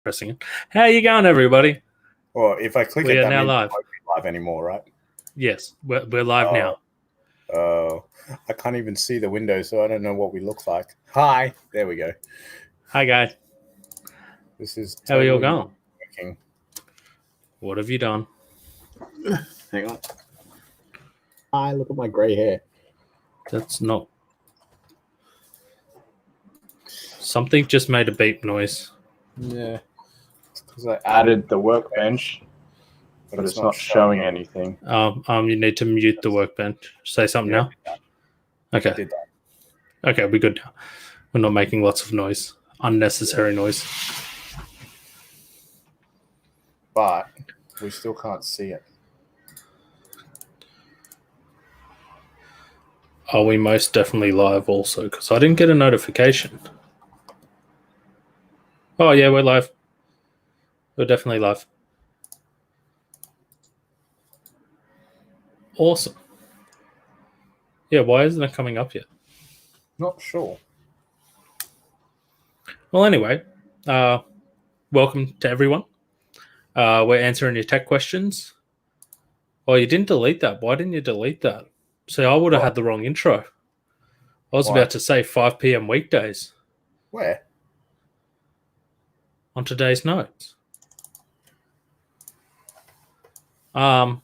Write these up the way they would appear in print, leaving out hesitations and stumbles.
pressing it. How you going, everybody? Well, if I click We it, are that now means live. it won't be live anymore, right? Yes, we're live now. Oh, I can't even see the window, so I don't know what we look like. Hi, there we go. Hi, guys. This is How are you all totally going? working. What have you done? Hang on. Hi, look at my grey hair. That's not... Something just made a beep noise. Yeah, it's because I added the workbench, but it's not showing anything. You need to mute the workbench. Say something now. Okay. Did that. Okay, we're good now. We're not making lots of noise. Unnecessary noise. But we still can't see it. Are we most definitely live also? Because I didn't get a notification. Oh, yeah, we're live. We're definitely live. Awesome. Yeah, why isn't it coming up yet? Not sure. Well, anyway, welcome to everyone. We're answering your tech questions. Oh, you didn't delete that. Why didn't you delete that? See, I would have had the wrong intro. I was about to say 5 p.m. weekdays. Where? On today's notes. It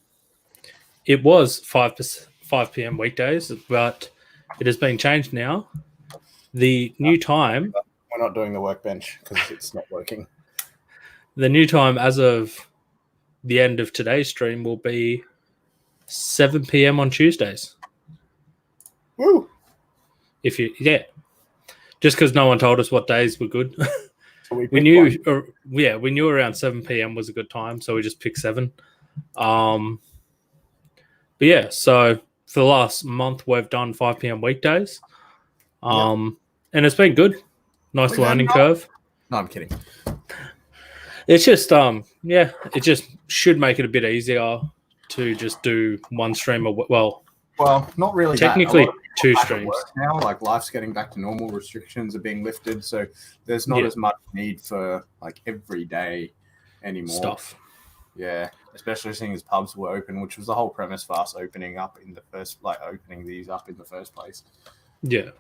was 5 p.m. weekdays, but it has been changed now. The new time... We're not doing the workbench because it's not working. The new time as of the end of today's stream will be 7 p.m. on Tuesdays. Woo! Just because no one told us what days were good. We knew around 7 p.m. was a good time, so we just picked 7. But yeah, so for the last month we've done 5 p.m. weekdays. And it's been good. Nice learning curve. No, I'm kidding. It's just it just should make it a bit easier to just do one stream well, not really. Technically 2 streams. Now, like life's getting back to normal, restrictions are being lifted, so there's not as much need for like every day anymore. Stuff. Yeah, especially seeing as pubs were open, which was the whole premise for us opening these up in the first place. Yeah.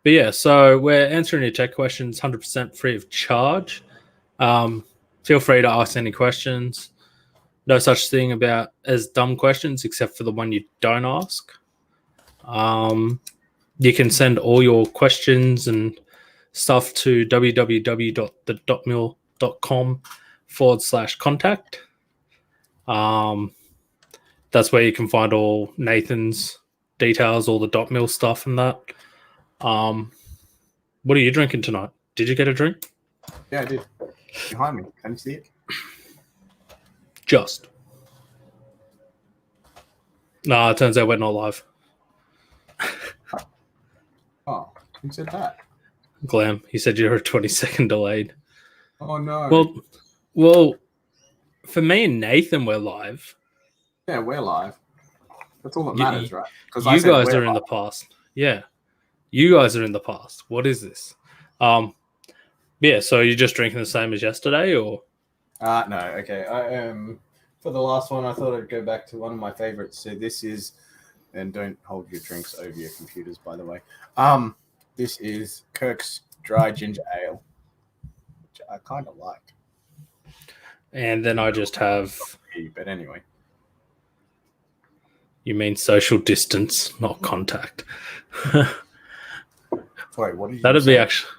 But yeah, so we're answering your tech questions 100% free of charge. Feel free to ask any questions. No such thing as dumb questions, except for the one you don't ask. You can send all your questions and stuff to www.the.mill.com/contact. That's where you can find all Nathan's details, all the .mill stuff and that. What are you drinking tonight? Did you get a drink? Yeah, I did. Behind me. Can you see it? Just. No, it turns out we're not live. Oh, who said that? Glam. He said you're a 20-second delayed. Oh, no. Well, for me and Nathan, we're live. Yeah, we're live. That's all that matters, right? Because you guys are in the past. Yeah. You guys are in the past. What is this? Yeah, so you're just drinking the same as yesterday, or? No, okay. For the last one, I thought I'd go back to one of my favorites. So this is, and don't hold your drinks over your computers, by the way. This is Kirk's Dry Ginger Ale, which I kind of like. And then I just have... But anyway. You mean social distance, not contact. Wait, what did you That'd say? be actually...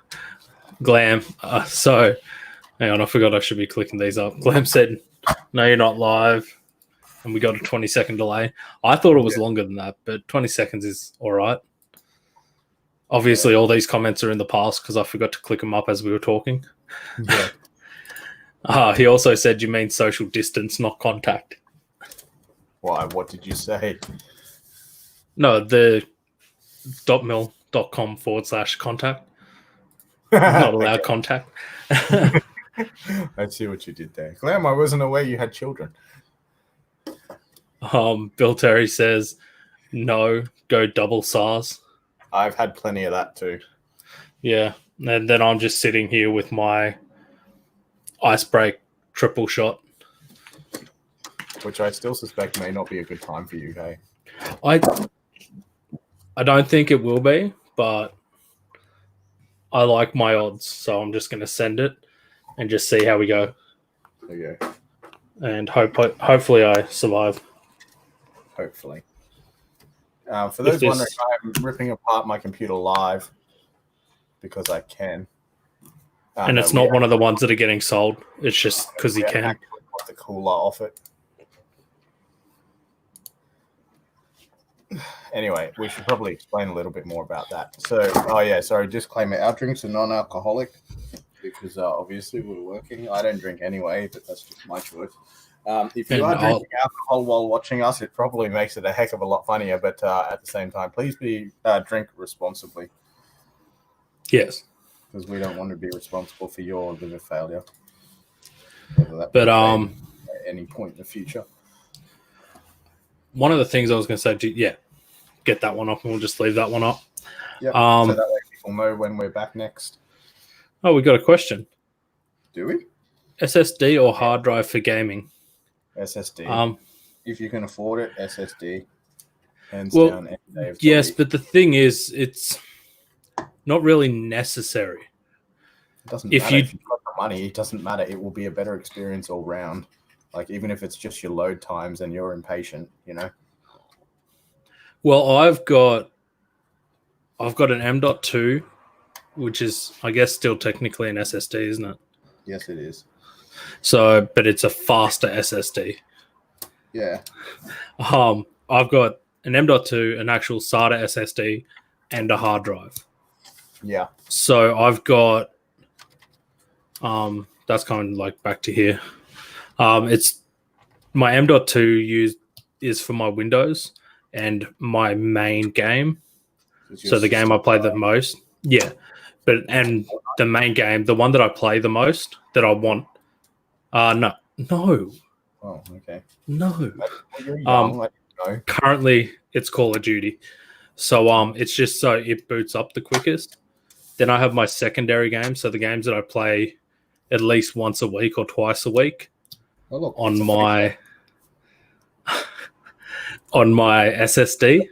Glam. So, hang on, I forgot I should be clicking these up. Glam said, no, you're not live. And we got a 20-second delay. I thought it was longer than that, but 20 seconds is all right. Obviously, all these comments are in the past because I forgot to click them up as we were talking. Yeah. He also said, you mean social distance, not contact. Why? What did you say? No, the .mill.com/contact. Not allowed contact. I see what you did there. Glam, I wasn't aware you had children. Bill Terry says, no, go double SARS. I've had plenty of that too. Yeah. And then I'm just sitting here with my ice break triple shot. Which I still suspect may not be a good time for you, hey? I don't think it will be, but I like my odds, so I'm just going to send it and just see how we go. There you go. And hopefully I survive. Hopefully. For those wondering, I'm ripping apart my computer live because I can. And it's not one of the ones that are getting sold. It's just because you can. Got the cooler off it. Anyway, we should probably explain a little bit more about that. So, disclaimer, our drinks are non-alcoholic because obviously we're working. I don't drink anyway, but that's just my choice. If you are drinking alcohol while watching us, it probably makes it a heck of a lot funnier, but at the same time, please drink responsibly. Yes. Because we don't want to be responsible for your liver failure. But at any point in the future. One of the things I was going to say, get that one up, and we'll just leave that one up. Yeah. So that way people know when we're back next. Oh, we got a question. Do we? SSD or hard drive for gaming? SSD. If you can afford it, SSD. Hands down. Yes, but the thing is, it's not really necessary. It doesn't matter. If you've got the money, it doesn't matter. It will be a better experience all round. Like, even if it's just your load times and you're impatient, you know? Well, I've got an M.2, which is, I guess, still technically an SSD, isn't it? Yes, it is. So, but it's a faster SSD. Yeah. I've got an M.2, an actual SATA SSD, and a hard drive. Yeah. So I've got, that's kind of like back to here. It's my M.2 is for my Windows and my main game. So the game I play the most. Yeah. And the main game, the one that I play the most that I want. No. Oh, okay. No. You're young, I don't know. Currently it's Call of Duty. So it's just so it boots up the quickest. Then I have my secondary games, so the games that I play at least once a week or twice a week on my SSD.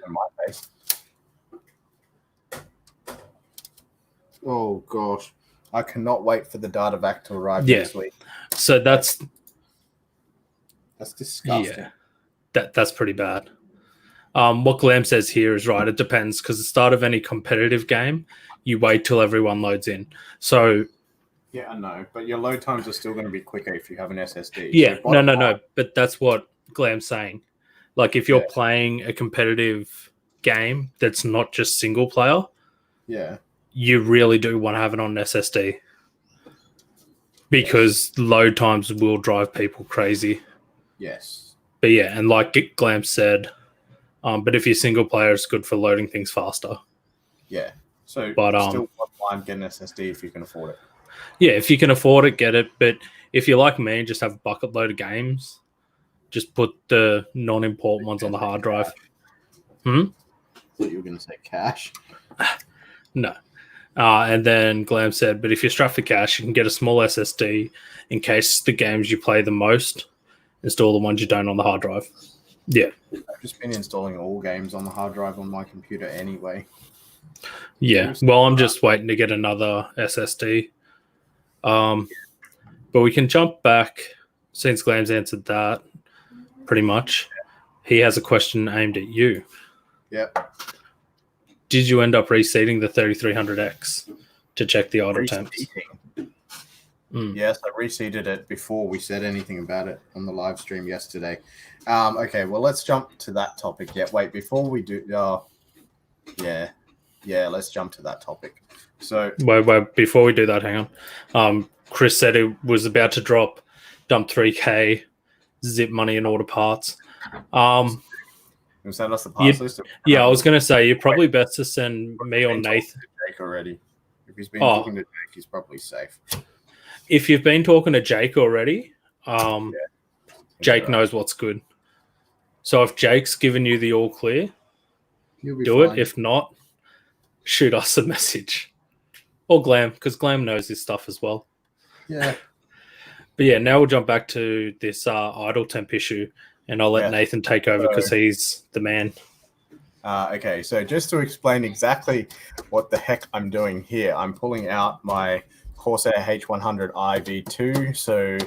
Oh gosh, I cannot wait for the data back to arrive next week. So that's disgusting. Yeah, that's pretty bad. What Glam says here is right. It depends, because the start of any competitive game, you wait till everyone loads in. So yeah, I know, but your load times are still going to be quicker if you have an SSD. Yeah, so no. But that's what Glam's saying. Like, if you're playing a competitive game that's not just single player, you really do want to have it on an SSD, because load times will drive people crazy. Yes. But yeah, and like Glam said, but if you're single player, it's good for loading things faster. Yeah. So, still one get an SSD if you can afford it. Yeah, if you can afford it, get it. But if you're like me and just have a bucket load of games, just put the non-important ones on the hard drive. I thought you were going to say cash. No. And then Glam said, but if you're strapped for cash, you can get a small SSD in case the games you play the most, install the ones you don't on the hard drive. Yeah. I've just been installing all games on the hard drive on my computer anyway. Yeah. Well, I'm just waiting to get another SSD. But we can jump back, since Glam's answered that pretty much. He has a question aimed at you. Yep. Did you end up reseating the 3300X to check the idle temps? Yes, I reseated it before we said anything about it on the live stream yesterday. Okay, well, let's jump to that topic. Yeah, wait, before we do... let's jump to that topic. So, wait, before we do that, hang on. Chris said he was about to dump 3K, zip money and order parts. You send us the parts list? Yeah, I was going to say, you're probably best to send me or Nathan. Jake already. If he's been talking to Jake, he's probably safe. If you've been talking to Jake already, Jake knows what's good. So if Jake's given you the all clear, do it. If not, shoot us a message. Or Glam, because Glam knows his stuff as well. Yeah. But yeah, now we'll jump back to this idle temp issue, and I'll let Nathan take over because he's the man. Okay, so just to explain exactly what the heck I'm doing here, I'm pulling out my Corsair H100 IV2, so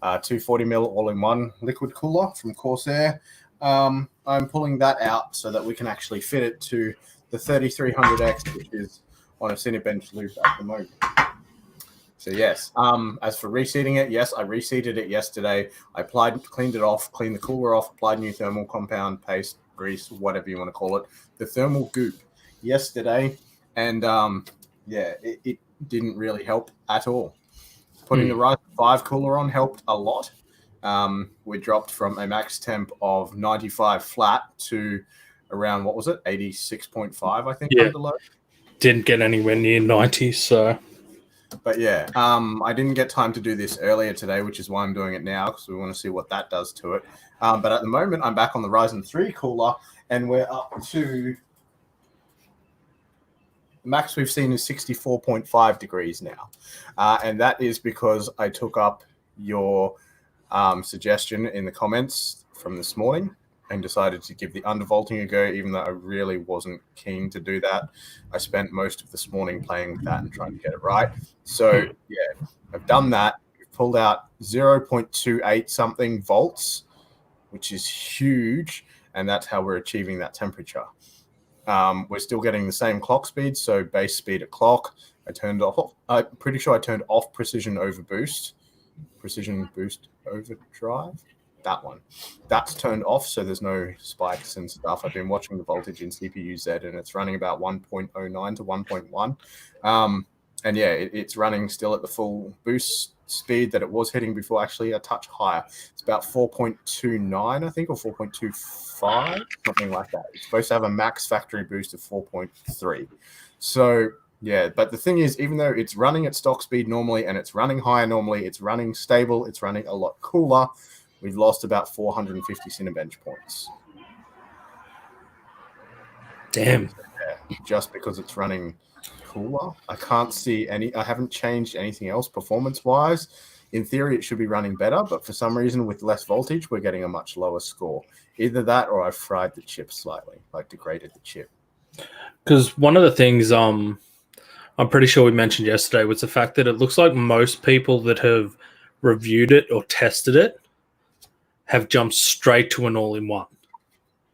240ml all-in-one liquid cooler from Corsair. I'm pulling that out so that we can actually fit it to the 3300X, which is on a Cinebench loop at the moment. So yes, as for reseating it, yes, I reseated it yesterday. I cleaned it off, cleaned the cooler off, applied new thermal compound, paste, grease, whatever you want to call it, the thermal goop yesterday, and it didn't really help at all. Putting the Ryzen 5 cooler on helped a lot. We dropped from a max temp of 95 flat to around, what was it, 86.5, I think, under load. Didn't get anywhere near 90, so... But yeah, I didn't get time to do this earlier today, which is why I'm doing it now, because we want to see what that does to it. But at the moment, I'm back on the Ryzen 3 cooler, and we're up to... The max we've seen is 64.5 degrees now. And that is because I took up your suggestion in the comments from this morning and decided to give the undervolting a go, even though I really wasn't keen to do that. I spent most of this morning playing with that and trying to get it right. So, yeah, I've done that. We've pulled out 0.28 something volts, which is huge, and that's how we're achieving that temperature. We're still getting the same clock speed, so base speed at clock. I'm pretty sure I turned off precision boost overdrive. That one. That's turned off, so there's no spikes and stuff. I've been watching the voltage in CPU-Z, and it's running about 1.09 to 1.1. And yeah, it's running still at the full boost speed that it was hitting before, actually a touch higher. It's about 4.29, I think, or 4.25, something like that. It's supposed to have a max factory boost of 4.3. So yeah, but the thing is, even though it's running at stock speed normally and it's running higher normally, it's running stable, it's running a lot cooler. We've lost about 450 Cinebench points. Damn. Just because it's running cooler. I can't see I haven't changed anything else performance-wise. In theory, it should be running better, but for some reason, with less voltage, we're getting a much lower score. Either that or I've fried the chip slightly, like degraded the chip. Because one of the things I'm pretty sure we mentioned yesterday was the fact that it looks like most people that have reviewed it or tested it have jumped straight to an all-in-one.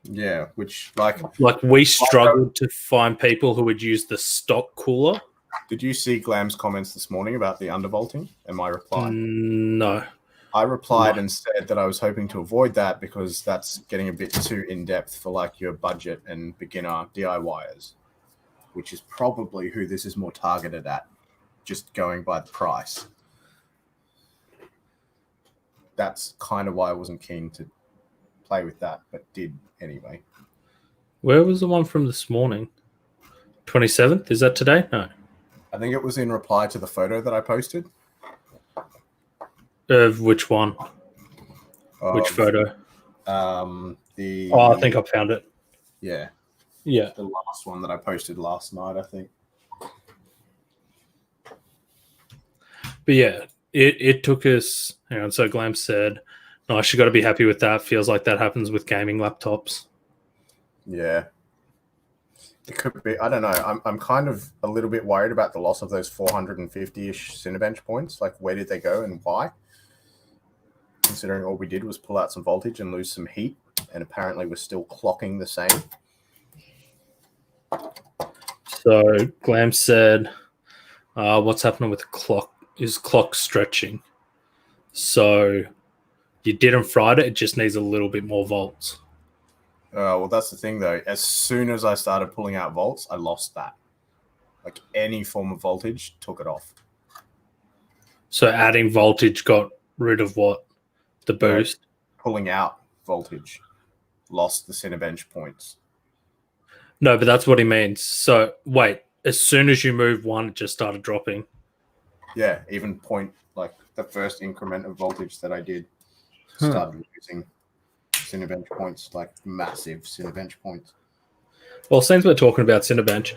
Yeah, which like we struggled to find people who would use the stock cooler. Did you see Glam's comments this morning about the undervolting and my reply? No. I replied and said that I was hoping to avoid that because that's getting a bit too in-depth for like your budget and beginner DIYers, which is probably who this is more targeted at, just going by the price. That's kind of why I wasn't keen to play with that, but did anyway. Where was the one from this morning? 27th? Is that today? No. I think it was in reply to the photo that I posted. Of which one? Which photo? I think I found it. Yeah. Yeah. The last one that I posted last night, I think. But yeah, it took us, so Glam said, nice, you got to be happy with that. Feels like that happens with gaming laptops. Yeah. It could be. I don't know. I'm kind of a little bit worried about the loss of those 450-ish Cinebench points. Like, where did they go and why? Considering all we did was pull out some voltage and lose some heat, and apparently we're still clocking the same. So Glam said, what's happening with the clock is clock stretching. So you didn't fry it just needs a little bit more volts. Well, that's the thing, though. As soon as I started pulling out volts, I lost that. Like, any form of voltage took it off. So adding voltage got rid of what? The boost? Pulling out voltage lost the Cinebench points. No, but that's what he means. So, wait, as soon as you move one, it just started dropping? Yeah, even like the first increment of voltage that I did started losing Cinebench points, like massive Cinebench points. Well, since we're talking about Cinebench,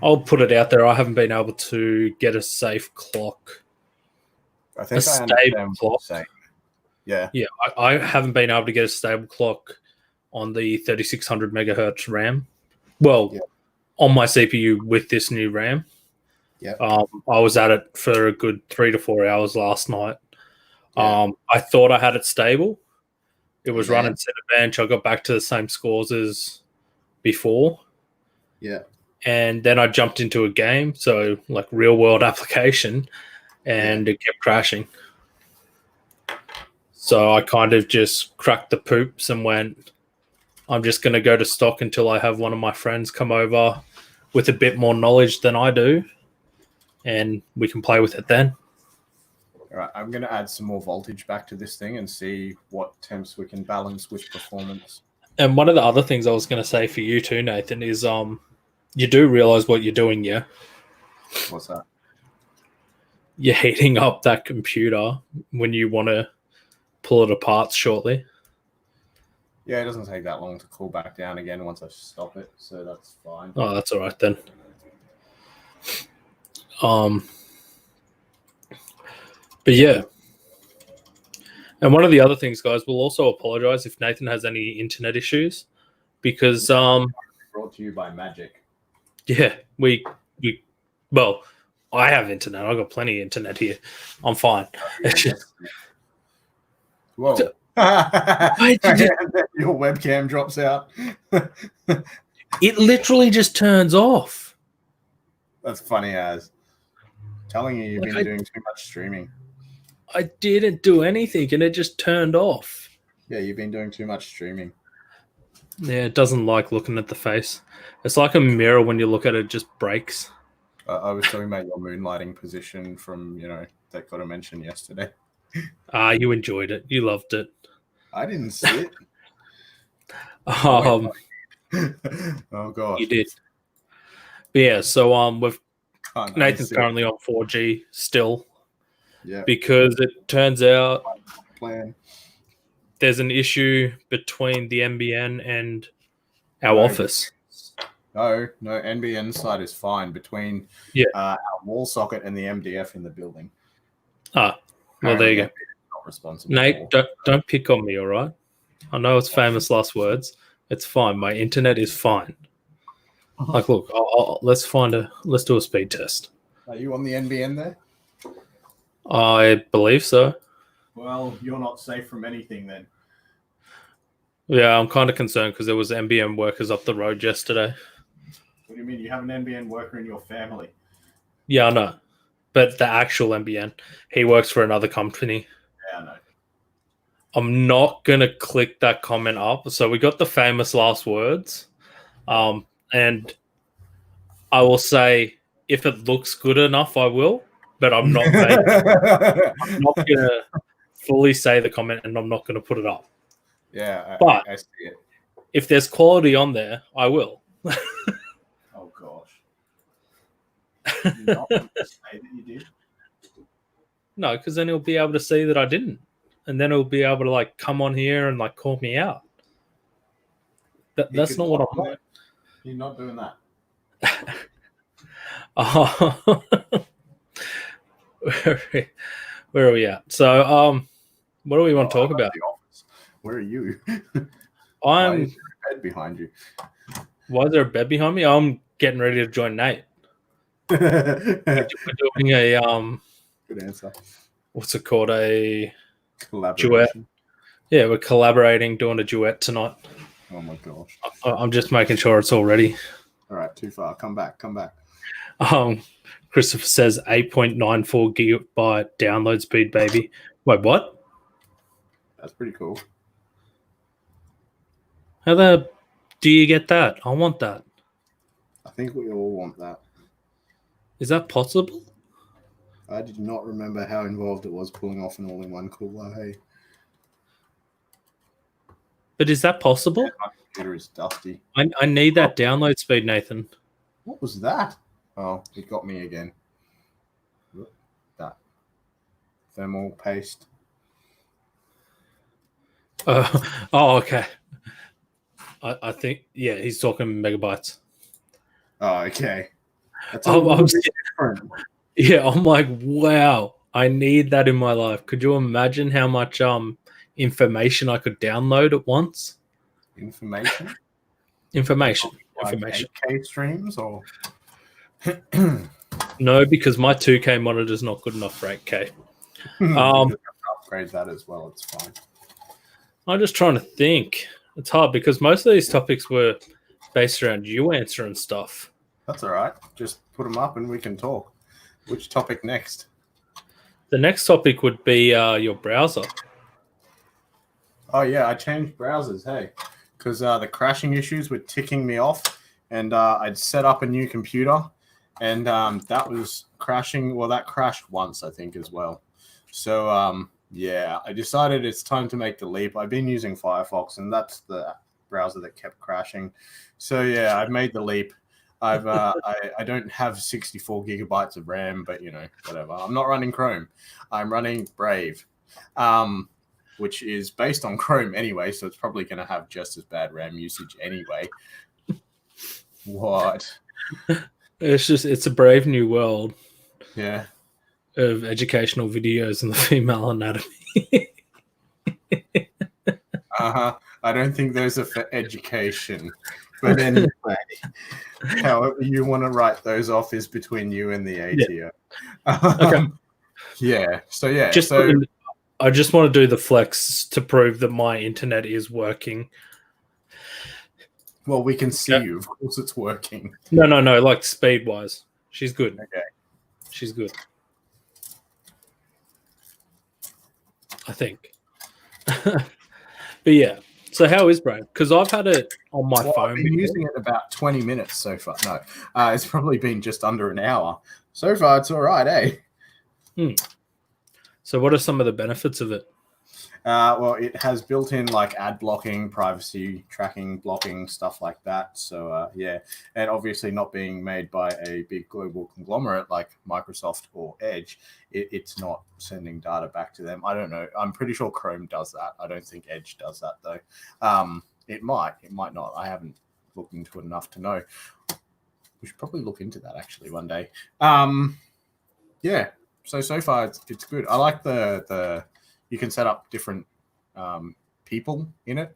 I'll put it out there. I haven't been able to get a safe clock. I think A I stable understand what clock. you're saying. Yeah. Yeah, I haven't been able to get a stable clock on the 3600 megahertz RAM. Well, Yeah. on my CPU with this new RAM. Yeah. I was at it for a good 3 to 4 hours last night. Yeah. I thought I had it stable. It was Yeah. running Cinebench. I got back to the same scores as before. Yeah. And then I jumped into a game, so like real world application, and it kept crashing. So I kind of just cracked the poops and went, I'm just going to go to stock until I have one of my friends come over with a bit more knowledge than I do, and we can play with it then. All right, I'm going to add some more voltage back to this thing and see what temps we can balance with performance. And one of the other things I was going to say for you too, Nathan, is you do realize what you're doing, yeah? What's that? You're heating up that computer when you want to pull it apart shortly. Yeah, it doesn't take that long to cool back down again once I stop it, so that's fine. Oh, that's all right then. But yeah. And one of the other things, guys, we'll also apologize if Nathan has any internet issues because brought to you by Magic. Yeah, well, I have internet. I've got plenty of internet here. I'm fine. Whoa. Your webcam drops out. It literally just turns off. That's funny as. Telling you you've been doing too much streaming. I didn't do anything and it just turned off. Yeah, you've been doing too much streaming. Yeah, it doesn't like looking at the face. It's like a mirror when you look at it, it just breaks. I was talking about your moonlighting position from, that got a mention yesterday. You enjoyed it. You loved it. I didn't see it. Oh, gosh. You did. But yeah, so Nathan's currently on 4G still. Yeah. Because it turns out plan. There's an issue between the NBN and our office. No, NBN side is fine between our wall socket and the MDF in the building. Well, there you go. Not responsible. Nate, don't pick on me, all right? I know it's famous last words. It's fine. My internet is fine. Like, look, let's do a speed test. Are you on the NBN there? I believe so. Well, you're not safe from anything then. Yeah, I'm kind of concerned because there was NBN workers up the road yesterday. What do you mean? You have an NBN worker in your family? Yeah, I know. But the actual NBN, he works for another company. Yeah, I know. I'm not going to click that comment up. So we got the famous last words. And I will say, if it looks good enough, I will. But I'm not going to fully say the comment and I'm not going to put it up. Yeah, but I see it. If there's quality on there, I will. Oh, gosh. You not want to say that you did? No, because then he'll be able to see that I didn't. And then he'll be able to, come on here and, call me out. That's not what I'm doing. You're not doing that. Where are we at? So, what do we want to talk about? The office. Where are you? Why is there a bed behind you? Why is there a bed behind me? I'm getting ready to join Nate. We're doing a Good answer. What's it called? A collaboration. Duet. Yeah, we're collaborating, doing a duet tonight. Oh my gosh! I'm just making sure it's all ready. All right, too far. Come back. Christopher says 8.94 gigabyte download speed, baby. Wait, what? That's pretty cool. How do you get that? I want that. I think we all want that. Is that possible? I did not remember how involved it was pulling off an all-in-one cooler. Hey. But is that possible? Yeah, my computer is dusty. I need that download speed, Nathan. What was that? Oh, it got me again. That thermal paste. Oh, okay. I think, he's talking megabytes. Oh, okay. That's a I'm little bit different. Yeah, I'm like, wow, I need that in my life. Could you imagine how much information I could download at once? Information? Information. Like Information. 8K streams or No, because my 2K monitor is not good enough for 8K. you just have to upgrade that as well. It's fine. I'm just trying to think. It's hard because most of these topics were based around you answering stuff. That's all right. Just put them up and we can talk. Which topic next? The next topic would be your browser. Oh yeah, I changed browsers. Hey, because the crashing issues were ticking me off, and I'd set up a new computer, and that was crashing. Well, that crashed once, I think, as well. So yeah, I decided it's time to make the leap. I've been using Firefox, and that's the browser that kept crashing. So yeah, I've made the leap. I don't have 64 gigabytes of RAM, but you know, whatever. I'm not running Chrome. I'm running Brave, which is based on Chrome anyway, so it's probably going to have just as bad RAM usage anyway. What? It's a brave new world. Yeah. Of educational videos in the female anatomy. I don't think those are for education. But anyway, however you want to write those off is between you and the ATO. Yeah. Okay. Yeah. So yeah. I just want to do the flex to prove that my internet is working. Well, we can see you. Of course it's working. No. Like speed-wise. She's good. Okay. She's good. I think. But yeah. So how is Brave? Because I've had it on my phone. I've been using it about 20 minutes so far. No, it's probably been just under an hour. So far, it's all right, eh? So what are some of the benefits of it? Well, it has built-in like ad blocking, privacy tracking, blocking, stuff like that. So yeah, and obviously not being made by a big global conglomerate like Microsoft or Edge, it's not sending data back to them. I don't know. I'm pretty sure Chrome does that. I don't think Edge does that though. It might not. I haven't looked into it enough to know. We should probably look into that actually one day. Yeah. So far it's good. I like the you can set up different people in it.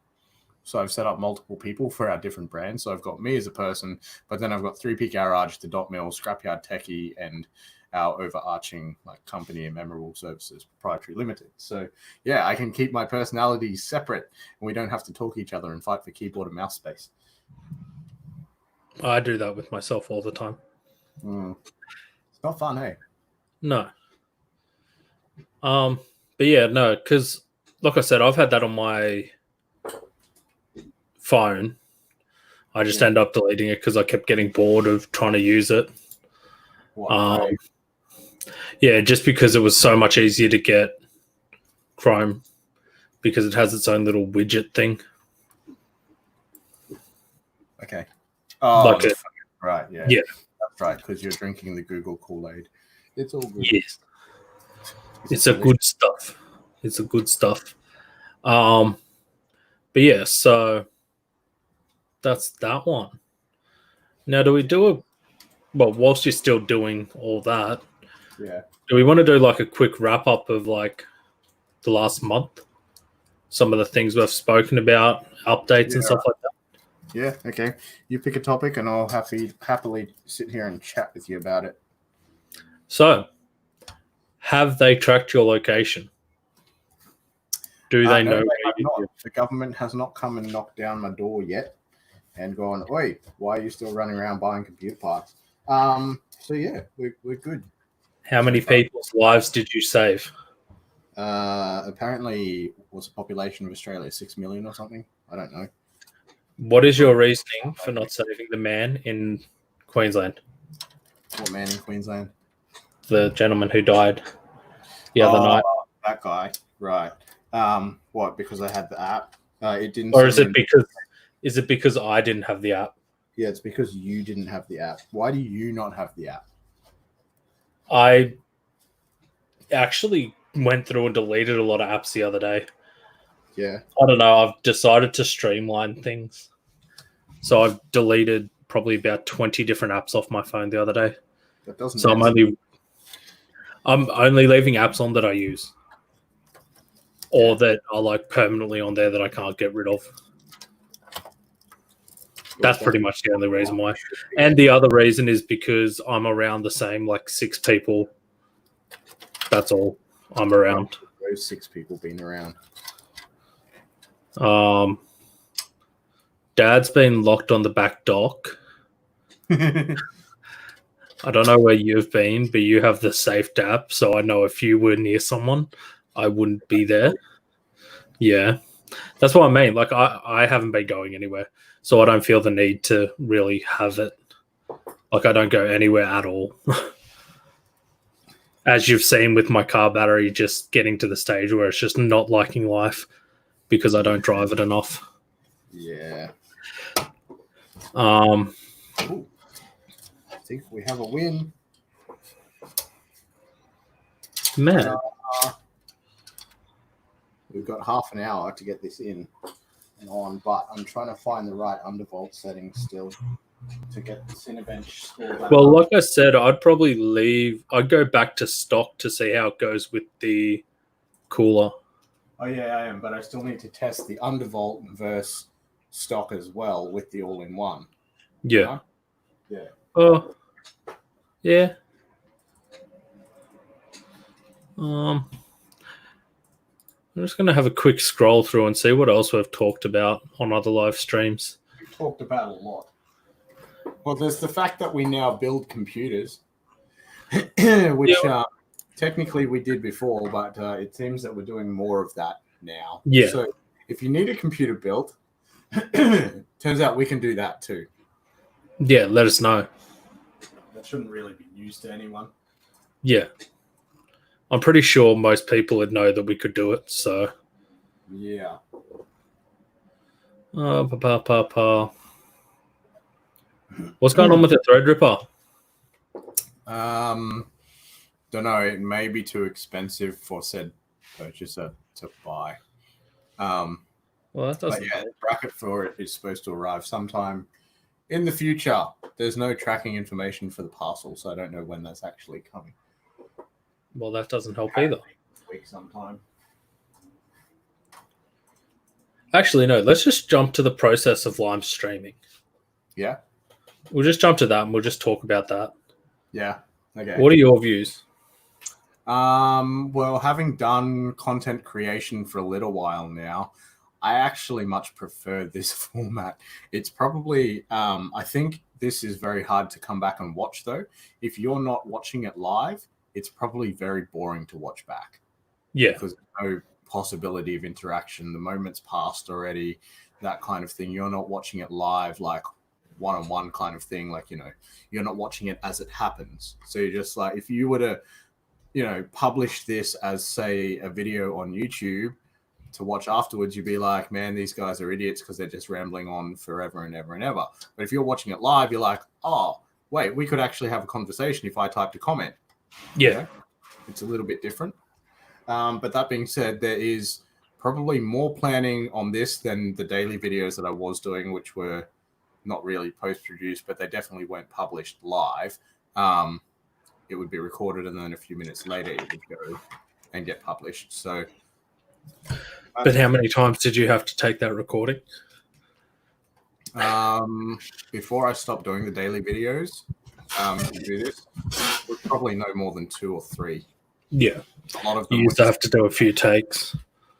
So I've set up multiple people for our different brands. So I've got me as a person, but then I've got 3P Garage, the Dot Mill, Scrapyard Techie, and our overarching like company and Memorable Services Proprietary Limited. So yeah, I can keep my personalities separate, and we don't have to talk each other and fight for keyboard and mouse space. I do that with myself all the time. It's not fun, hey? No. But yeah, no, because like I said, I've had that on my phone. I just end up deleting it because I kept getting bored of trying to use it. Yeah, just because it was so much easier to get Chrome because it has its own little widget thing. Okay. Oh, like right. Yeah. Yeah. That's right, because you're drinking the Google Kool-Aid. It's all good. Yes. It's a good stuff. It's a good stuff. But yeah, so that's that one. Now, do we do whilst you're still doing all that, yeah, do we want to do like a quick wrap up of like the last month? Some of the things we've spoken about, updates and stuff like that. Yeah, okay. You pick a topic and I'll happily sit here and chat with you about it. So, have they tracked your location? Do they know? The government has not come and knocked down my door yet and gone, oi, why are you still running around buying computer parts? So yeah, we're good. How many people's lives did you save? Apparently, what's the population of Australia? 6 million or something? I don't know. What is your reasoning for not saving the man in Queensland? What man in Queensland? The gentleman who died the other night. That guy, right? What? Because I had the app. It didn't. Or is it because I didn't have the app? Yeah, it's because you didn't have the app. Why do you not have the app? I actually went through and deleted a lot of apps the other day. Yeah. I don't know. I've decided to streamline things. So I've deleted probably about 20 different apps off my phone the other day. That doesn't. So I'm only leaving apps on that I use, or that are like permanently on there that I can't get rid of. That's pretty much the only reason why. And the other reason is because I'm around the same like 6 people. That's all I'm around. Those 6 people been around. Dad's been locked on the back dock. I don't know where you've been, but you have the safe app, so I know if you were near someone, I wouldn't be there. Yeah. That's what I mean. Like, I haven't been going anywhere, so I don't feel the need to really have it. Like, I don't go anywhere at all. As you've seen with my car battery just getting to the stage where it's just not liking life because I don't drive it enough. Yeah. Ooh. I think we have a win. Man. We've got half an hour to get this in and on, but I'm trying to find the right undervolt settings still to get the Cinebench score back. Well, like I said, I'd go back to stock to see how it goes with the cooler. Oh, yeah, I am, but I still need to test the undervolt versus stock as well with the all-in-one. Yeah. Huh? Yeah. Oh, yeah. I'm just going to have a quick scroll through and see what else we've talked about on other live streams. We've talked about a lot. Well, there's the fact that we now build computers, which technically we did before, but it seems that we're doing more of that now. Yeah. So if you need a computer built, turns out we can do that too. Yeah, let us know. That shouldn't really be news to anyone. Yeah. I'm pretty sure most people would know that we could do it, so. Yeah. What's going on with the Threadripper? Don't know. It may be too expensive for said purchaser to buy. Well, that doesn't. But yeah, the bracket for it is supposed to arrive sometime in the future. There's no tracking information for the parcel, so I don't know when that's actually coming. Well, that doesn't help either. Week sometime. Actually, no. Let's just jump to the process of live streaming. Yeah. We'll just jump to that and we'll just talk about that. Yeah. Okay. What are your views? Well, having done content creation for a little while now, I actually much prefer this format. It's probably, I think this is very hard to come back and watch though. If you're not watching it live, it's probably very boring to watch back. Yeah. Because there's no possibility of interaction. The moment's passed already, that kind of thing. You're not watching it live, like one-on-one kind of thing. Like, you're not watching it as it happens. So you're just like, if you were to, publish this as, say, a video on YouTube to watch afterwards, you'd be like, man, these guys are idiots because they're just rambling on forever and ever and ever. But if you're watching it live, you're like, oh, wait, we could actually have a conversation if I typed a comment. Yeah. It's a little bit different. But that being said, there is probably more planning on this than the daily videos that I was doing, which were not really post-produced, but they definitely weren't published live. It would be recorded and then a few minutes later it would go and get published. So, but how many times did you have to take that recording? Before I stopped doing the daily videos, to do this, it was probably no more than 2 or 3. Yeah. A lot of them you used to have to do a few takes.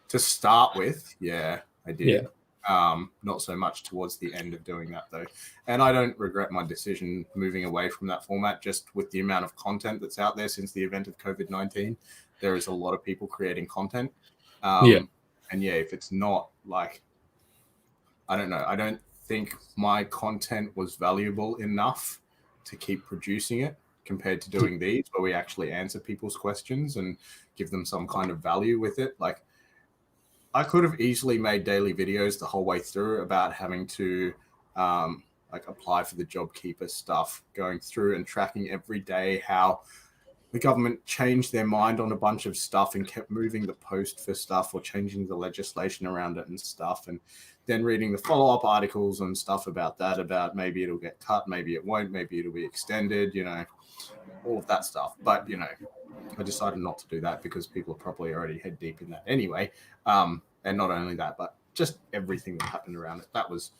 To start with, yeah, I did. Yeah. Not so much towards the end of doing that though. And I don't regret my decision moving away from that format, just with the amount of content that's out there since the event of COVID-19. There is a lot of people creating content. And yeah, if it's not like, I don't know, I don't think my content was valuable enough to keep producing it compared to doing these where we actually answer people's questions and give them some kind of value with it. Like, I could have easily made daily videos the whole way through about having to apply for the JobKeeper stuff, going through and tracking every day how the government changed their mind on a bunch of stuff and kept moving the post for stuff or changing the legislation around it and stuff. And then reading the follow-up articles and stuff about that, about maybe it'll get cut, maybe it won't, maybe it'll be extended, all of that stuff. But, I decided not to do that because people are probably already head deep in that anyway. And not only that, but just everything that happened around it. That was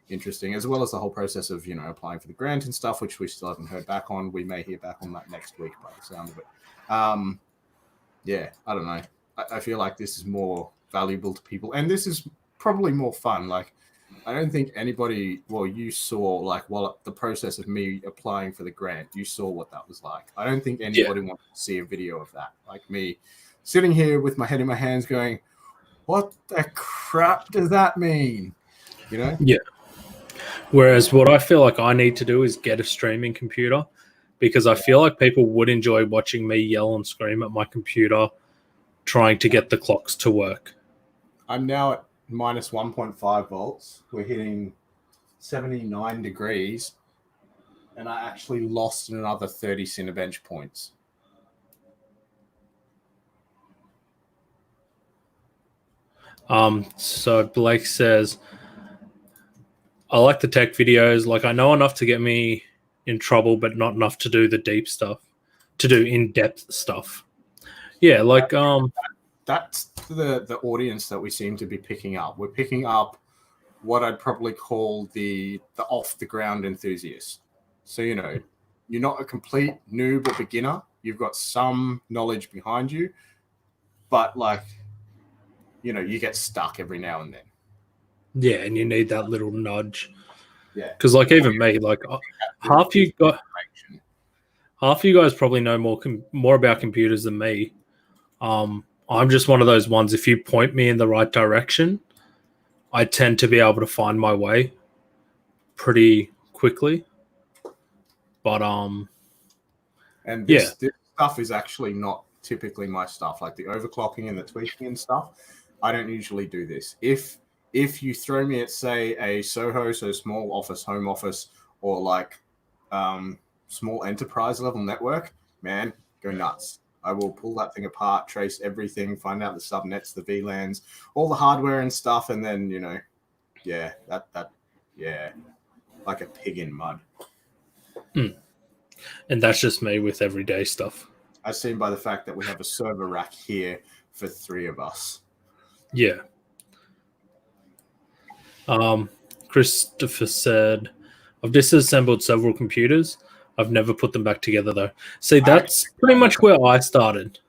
interesting, as well as the whole process of, applying for the grant and stuff, which we still haven't heard back on. We may hear back on that next week by the sound of it. I don't know. I feel like this is more valuable to people, and this is probably more fun. Like, I don't think anybody, you saw, while the process of me applying for the grant, you saw what that was like. I don't think anybody wanted to see a video of that. Like me sitting here with my head in my hands going, what the crap does that mean? Yeah. Whereas what I feel like I need to do is get a streaming computer, because I feel like people would enjoy watching me yell and scream at my computer trying to get the clocks to work. I'm now at minus 1.5 volts. We're hitting 79 degrees, and I actually lost another 30 Cinebench points. So Blake says, I like the tech videos. Like, I know enough to get me in trouble, but not enough to do the deep stuff, to do in-depth stuff. Yeah, like that's the audience that we seem to be picking up. We're picking up what I'd probably call the off the ground enthusiast. So you're not a complete noob or beginner. You've got some knowledge behind you, but you get stuck every now and then. Yeah, and you need that little nudge. Yeah, because even me, half you guys probably know more about computers than me. I'm just one of those ones. If you point me in the right direction, I tend to be able to find my way pretty quickly. But and this stuff is actually not typically my stuff. Like the overclocking and the tweaking and stuff, I don't usually do this. If you throw me at, say, a Soho, so small office, home office, or small enterprise level network, man, go nuts. I will pull that thing apart, trace everything, find out the subnets, the VLANs, all the hardware and stuff, and then, like a pig in mud. And that's just me with everyday stuff. As seen by the fact that we have a server rack here for 3 of us. Yeah. Christopher said, I've disassembled several computers. I've never put them back together, though. See, that's pretty much where I started.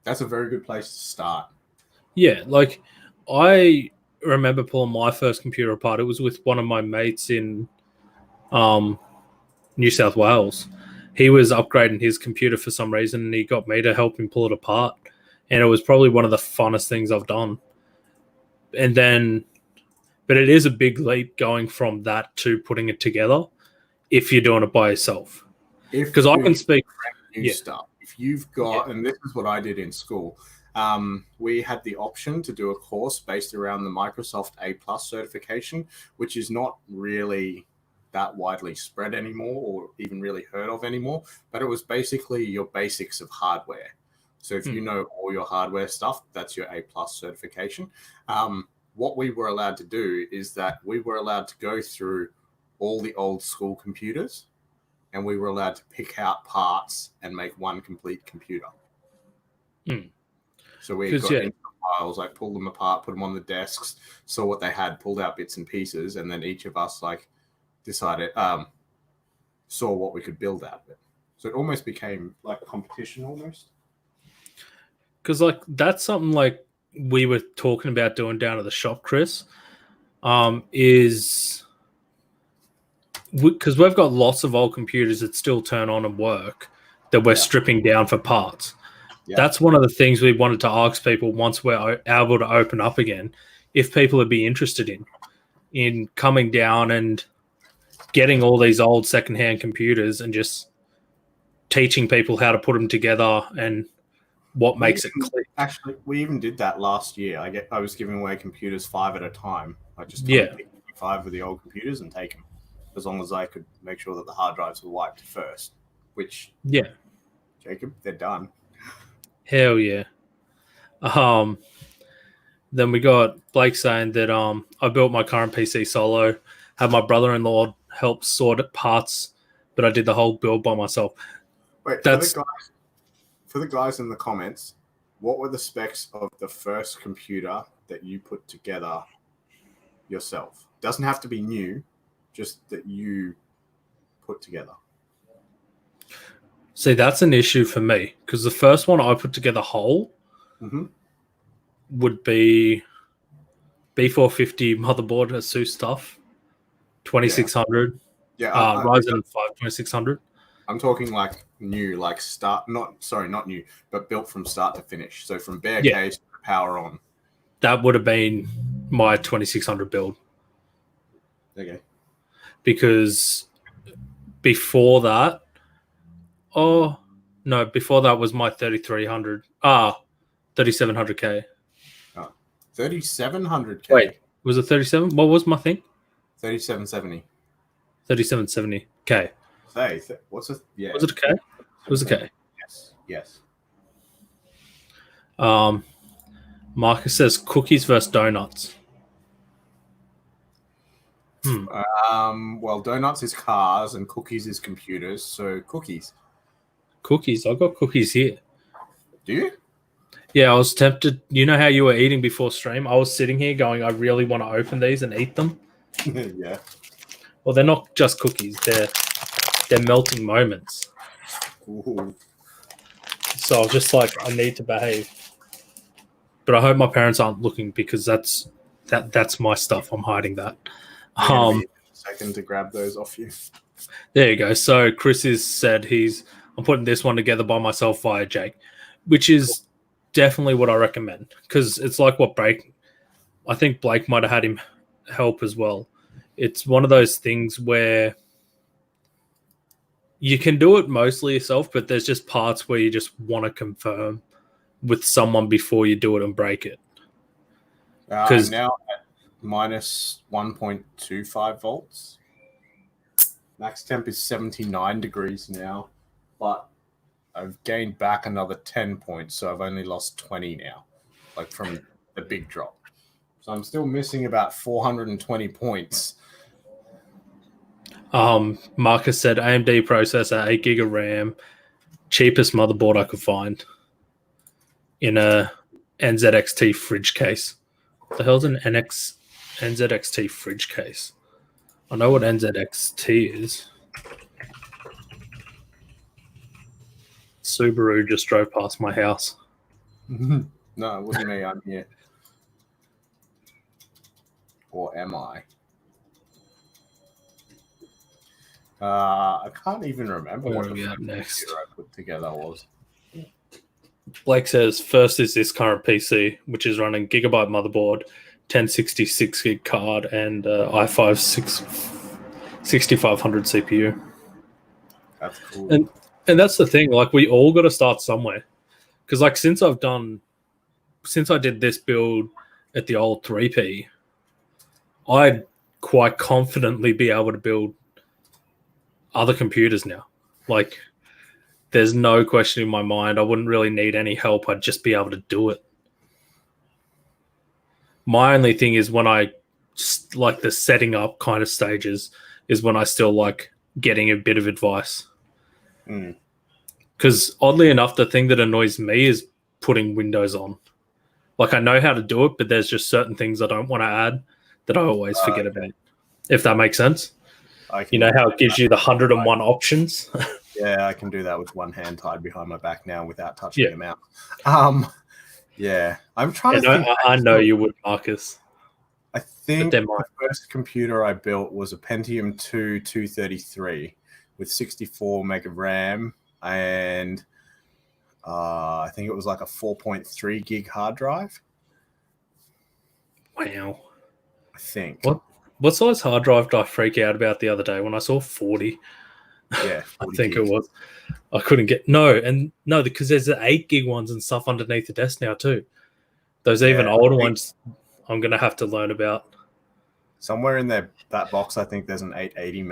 That's a very good place to start. Yeah, I remember pulling my first computer apart. It was with one of my mates in New South Wales. He was upgrading his computer for some reason, and he got me to help him pull it apart. And it was probably one of the funnest things I've done. But it is a big leap going from that to putting it together if you're doing it by yourself. Because I can speak new stuff. If you've got, and this is what I did in school, we had the option to do a course based around the Microsoft A+ certification, which is not really that widely spread anymore or even really heard of anymore. But it was basically your basics of hardware. So if you know all your hardware stuff, that's your A+ certification. What we were allowed to do is that we were allowed to go through all the old school computers, and we were allowed to pick out parts and make one complete computer. So we got into the files, pulled them apart, put them on the desks, saw what they had, pulled out bits and pieces, and then each of us decided, saw what we could build out of it. So it almost became like competition almost. Because that's something we were talking about doing down at the shop, Chris, is because we've got lots of old computers that still turn on and work that we're stripping down for parts. Yeah. That's one of the things we wanted to ask people once we're able to open up again, if people would be interested in coming down and getting all these old secondhand computers and just teaching people how to put them together and what makes it click. Actually, we even did that last year. I was giving away computers 5 at a time. I just picked 5 of the old computers and take them, as long as I could make sure that the hard drives were wiped first, which Jacob. They're done. Hell yeah. Then we got Blake saying that I built my current PC solo, had my brother-in-law help sort parts, but I did the whole build by myself. Wait, for the guys in the comments, what were the specs of the first computer that you put together yourself? Doesn't have to be new, just that you put together. See, that's an issue for me because the first one I put together whole would be B450 motherboard, Asus stuff, 2600. Yeah, Ryzen 5 2600. I'm talking like new, like not new, but built from start to finish. So from bare case to power on. That would have been my 2600 build. Okay. Because before that, before that was my 3300. 3700K. 3700K. Wait, was it 37? What was my thing? 3770. 3770K. What's it? Yeah. Was it a K? It was a K. Yes. Marcus says cookies versus donuts. Well, donuts is cars and cookies is computers. So cookies. Cookies. I got cookies here. Do you? Yeah, I was tempted. You know how you were eating before stream? I was sitting here going, I really want to open these and eat them. Yeah. Well, they're not just cookies. They're melting moments. Ooh. So I was just like, I need to behave. But I hope my parents aren't looking because that's my stuff. I'm hiding that. Second to grab those off you. There you go. So Chris has said I'm putting this one together by myself via Jake, which is definitely what I recommend because it's like what I think Blake might have had him help as well. It's one of those things where you can do it mostly yourself, but there's just parts where you just want to confirm with someone before you do it and break it. Because now at minus 1.25 volts. Max temp is 79 degrees now, but I've gained back another 10 points, so I've only lost 20 now, like from the big drop. So I'm still missing about 420 points. Marcus said AMD processor, 8 gig of RAM, cheapest motherboard I could find in a NZXT fridge case. What the hell's an NZXT fridge case? I know what NZXT is. Subaru just drove past my house. No, it wasn't me. I'm here. Or am I? I can't even remember what the next computer I put together was. Blake says, first is this current PC, which is running gigabyte motherboard, 1066 gig card, and i5 6500 CPU. That's cool. And that's the thing, like we all got to start somewhere. Because like since I did this build at the old 3P, I'd quite confidently be able to build other computers now. Like there's no question in my mind. I wouldn't really need any help. I'd just be able to do it. My only thing is when I like the setting up kind of stages is when I still like getting a bit of advice. Because oddly enough, the thing that annoys me is putting Windows on. Like I know how to do it, but there's just certain things I don't want to add that I always forget about. If that makes sense. You know how it gives you the 101 options? Yeah, I can do that with one hand tied behind my back now without touching the mouse. Yeah, I'm trying to think. I know you would, Marcus. I think the first computer I built was a Pentium 2 233 with 64 meg of RAM and I think it was like a 4.3 gig hard drive. Wow. I think. What size hard drive did I freak out about the other day when I saw 40? Yeah, 40 I think gigs. it was. I couldn't get because there's the 8 gig ones and stuff underneath the desk now too. Those even older ones, I'm gonna have to learn about. Somewhere in that box, I think there's an 880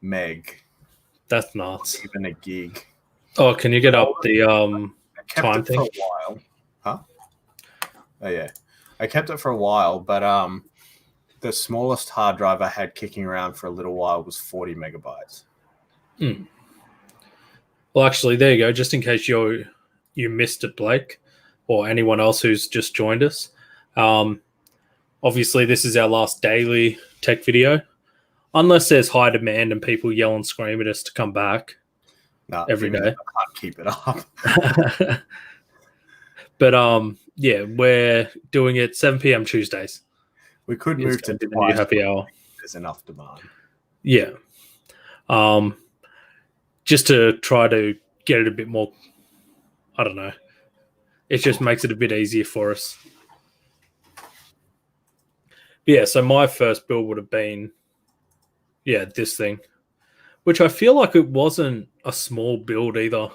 meg. That's nuts. Even a gig. Oh, can you get up the I kept time it thing? for a while. Huh? Oh yeah, I kept it for a while, but the smallest hard drive I had kicking around for a little while was 40 megabytes. Well, actually, there you go. Just in case you missed it, Blake, or anyone else who's just joined us. Obviously, this is our last daily tech video, unless there's high demand and people yell and scream at us to come back every day. I can't keep it up. But yeah, we're doing it 7 p.m. Tuesdays. We could move to the new happy hour. There's enough demand. Yeah. Just to try to get it a bit more, I don't know. It just makes it a bit easier for us. But yeah, so my first build would have been, this thing, which I feel like it wasn't a small build either.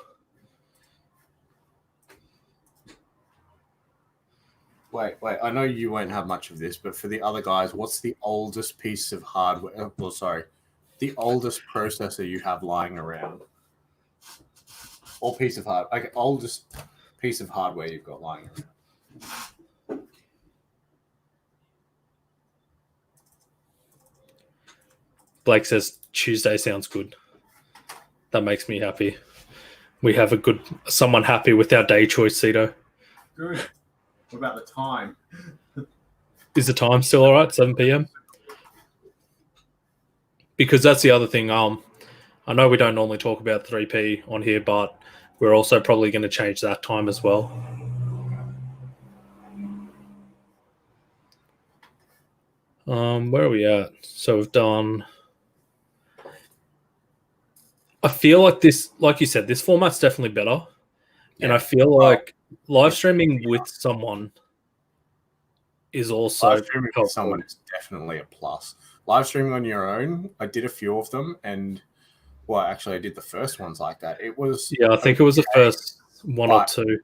Wait. I know you won't have much of this, but for the other guys, what's the oldest piece of hardware? Well, sorry, the oldest processor you have lying around, or piece of hardware? Okay, oldest piece of hardware you've got lying around. Blake says Tuesday sounds good. That makes me happy. We have someone happy with our day choice, Cito. Good. What about the time? Is the time still all right, 7 p.m.? Because that's the other thing. I know we don't normally talk about 3P on here, but we're also probably going to change that time as well. Where are we at? So we've done... I feel like this, like you said, this format's definitely better. Yeah. And I feel like live streaming with someone is also live streaming with someone is definitely a plus. Live streaming on your own, I did a few of them, and actually I did the first ones like that. It was I think it was the first one or two.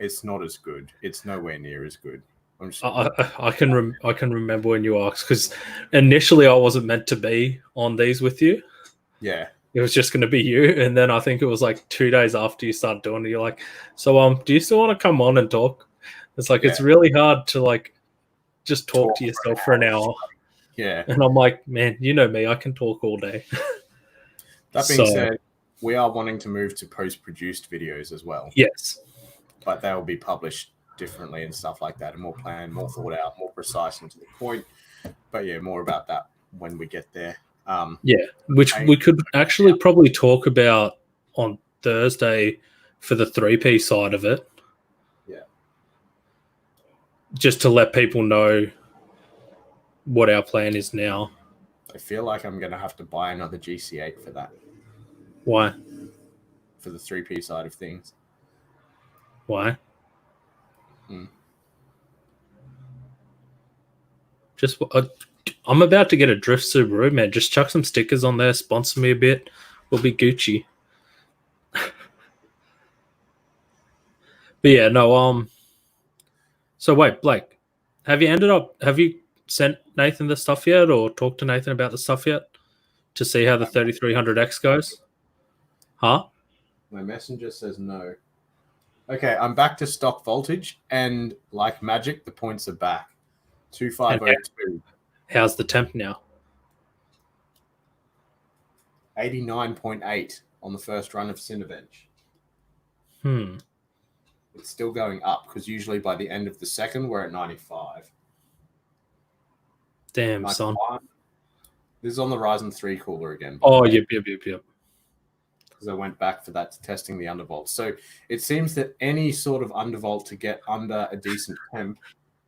It's not as good. It's nowhere near as good. I can remember when you asked, because initially I wasn't meant to be on these with you. Yeah. It was just going to be you, and then I think it was like 2 days after you started doing it, you're like, so do you still want to come on and talk? It's like, it's really hard to like just talk to yourself for an hour. Yeah. And I'm like, man, you know me, I can talk all day. That being said, we are wanting to move to post-produced videos as well. Yes. But they will be published differently and stuff like that, and more planned, more thought out, more precise and to the point. But yeah, more about that when we get there. Which we could actually probably talk about on Thursday for the 3P side of it. Yeah. Just to let people know what our plan is now. I feel like I'm going to have to buy another GC8 for that. Why? For the 3P side of things. Why? Just... I'm about to get a Drift Subaru, man. Just chuck some stickers on there, sponsor me a bit. We'll be Gucci. But yeah, no, so wait, Blake, have you sent Nathan the stuff yet, or talked to Nathan about the stuff yet to see how the 3300X goes? Huh? My messenger says no. Okay, I'm back to stock voltage, and like magic, the points are back. 2502. How's the temp now? 89.8 on the first run of Cinebench. It's still going up, because usually by the end of the second, we're at 95. Damn, 91. son. This is on the Ryzen 3 cooler again. Yep. Because I went back for that to testing the undervolt. So it seems that any sort of undervolt to get under a decent temp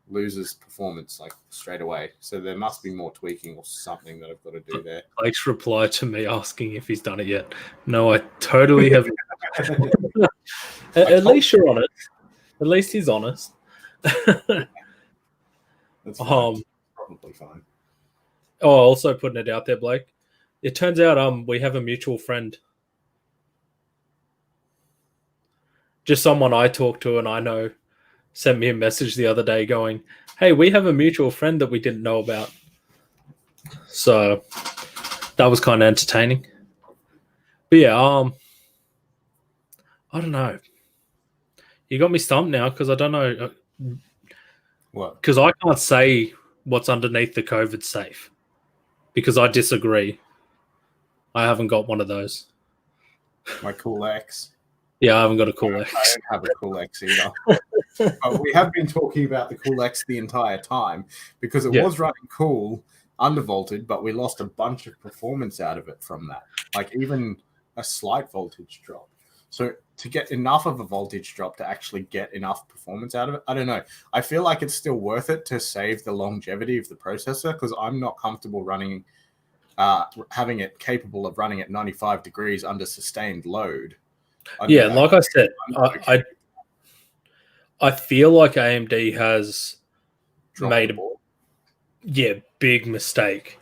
loses performance like straight away. So there must be more tweaking or something that I've got to do there. Blake's reply to me asking if he's done it yet. No, I totally haven't. At least you're honest. At least he's honest. That's fine. Probably fine. Also putting it out there, Blake. It turns out we have a mutual friend. Just someone I talk to and I know sent me a message the other day going, hey, we have a mutual friend that we didn't know about. So that was kind of entertaining. But yeah, I don't know. You got me stumped now because I don't know. What? Because I can't say what's underneath the COVID safe because I disagree. I haven't got one of those. My Cool X. Yeah, I haven't got a Cool X. I don't have a Cool X either. But we have been talking about the Cool X the entire time because it was running cool, undervolted, but we lost a bunch of performance out of it from that. Like even a slight voltage drop. So to get enough of a voltage drop to actually get enough performance out of it, I don't know. I feel like it's still worth it to save the longevity of the processor because I'm not comfortable running, having it capable of running at 95 degrees under sustained load. Like I said, I feel like AMD has made a big mistake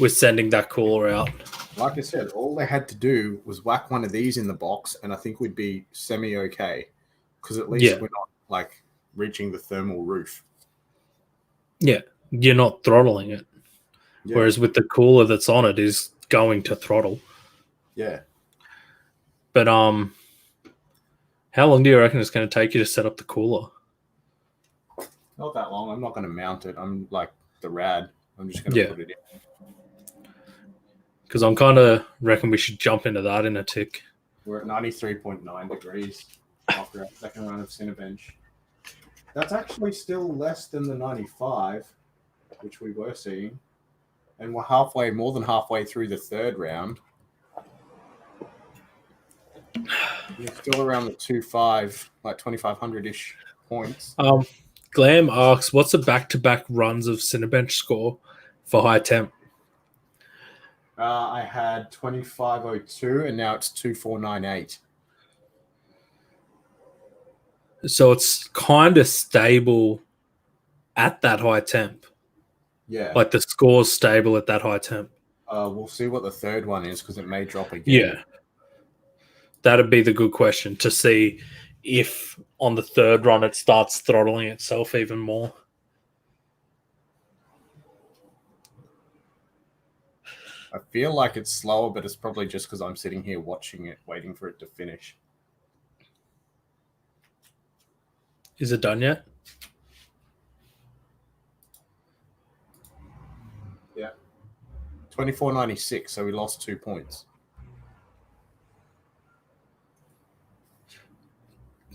with sending that cooler out. Like I said, all they had to do was whack one of these in the box, and I think we'd be semi-okay because at least we're not like reaching the thermal roof. Yeah, you're not throttling it. Yeah. Whereas with the cooler that's on it is going to throttle. Yeah. But how long do you reckon it's going to take you to set up the cooler? Not that long. I'm not going to mount it. I'm like the rad. I'm just going to put it in. Because I'm kind of reckon we should jump into that in a tick. We're at 93.9 degrees after our second run of Cinebench. That's actually still less than the 95, which we were seeing. And we're more than halfway through the third round. We're still around the 2.5, like 2,500-ish points. Glam asks, what's the back-to-back runs of Cinebench score for high temp? I had 25.02 and now it's 2.498. So it's kind of stable at that high temp. Yeah. Like the score's stable at that high temp. We'll see what the third one is because it may drop again. Yeah. That'd be the good question to see if on the third run it starts throttling itself even more. I feel like it's slower, but it's probably just because I'm sitting here watching it, waiting for it to finish. Is it done yet? Yeah. 24.96, so we lost 2 points.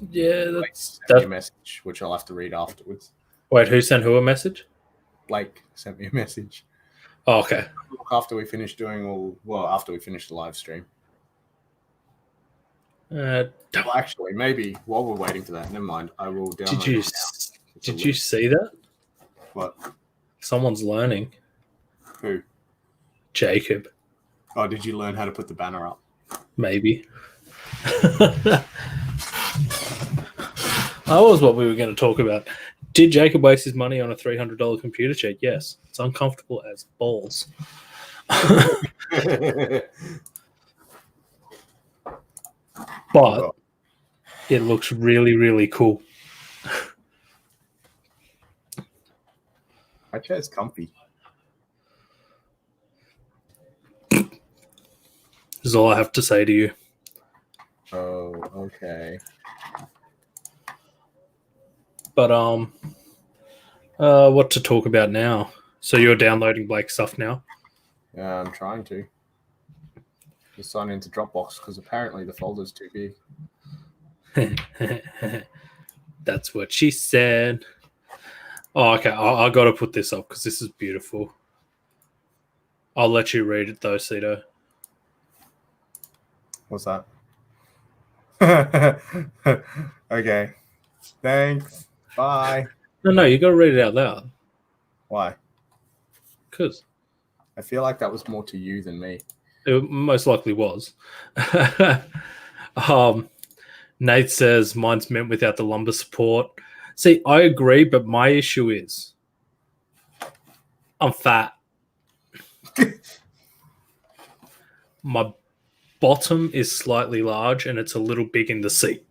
Yeah, that's a message, which I'll have to read afterwards. Wait, who sent who a message? Blake sent me a message. Oh, okay. After we finish after we finish the live stream. Actually, maybe while we're waiting for that, never mind. I will download Did you see that? What? Someone's learning. Who? Jacob. Oh, did you learn how to put the banner up? Maybe. That was what we were going to talk about. Did Jacob waste his money on a $300 computer check? Yes. It's uncomfortable as balls. But it looks really, really cool. My chair's comfy. This is all I have to say to you. Oh, okay. But what to talk about now? So you're downloading Blake's stuff now? Yeah, I'm trying to. Just sign into Dropbox because apparently the folder's too big. That's what she said. Oh, okay. I got to put this up because this is beautiful. I'll let you read it though, Cito. What's that? Okay. Thanks. Bye. No, you got to read it out loud. Why? Because I feel like that was more to you than me. It most likely was. Nate says mine's meant without the lumbar support. See, I agree, but my issue is I'm fat. My bottom is slightly large and it's a little big in the seat.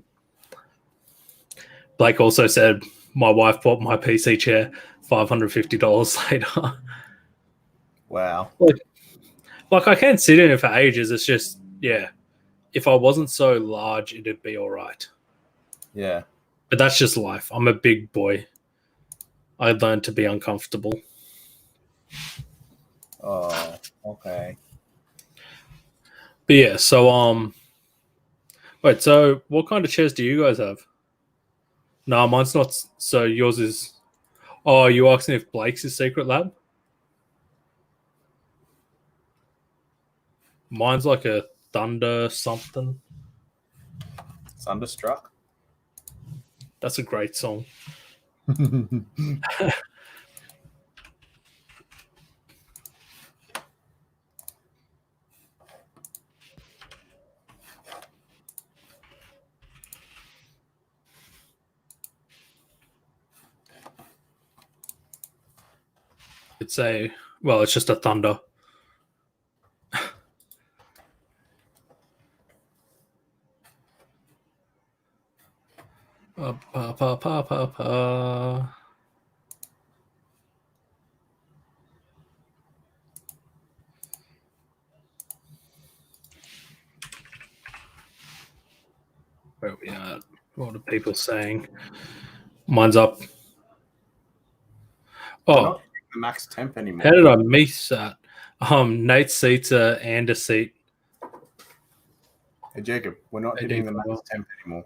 Blake also said my wife bought my PC chair $550 later. Wow. Like I can't sit in it for ages. It's just, yeah, if I wasn't so large, it'd be all right. Yeah. But that's just life. I'm a big boy. I learned to be uncomfortable. Oh, okay. But yeah, so wait, so what kind of chairs do you guys have? No, mine's not. So yours is. Oh, you asking if Blake's is Secret Lab? Mine's like a Thunder something. Thunderstruck. That's a great song. It's just a Thunder. Pa, pa, pa, pa, pa, pa. Where are we at? What are people saying? Mine's up. We're Oh, not the max temp anymore. how did I miss that? Nate's seat's and a seat. Hey, Jacob, we're not hitting the max temp anymore.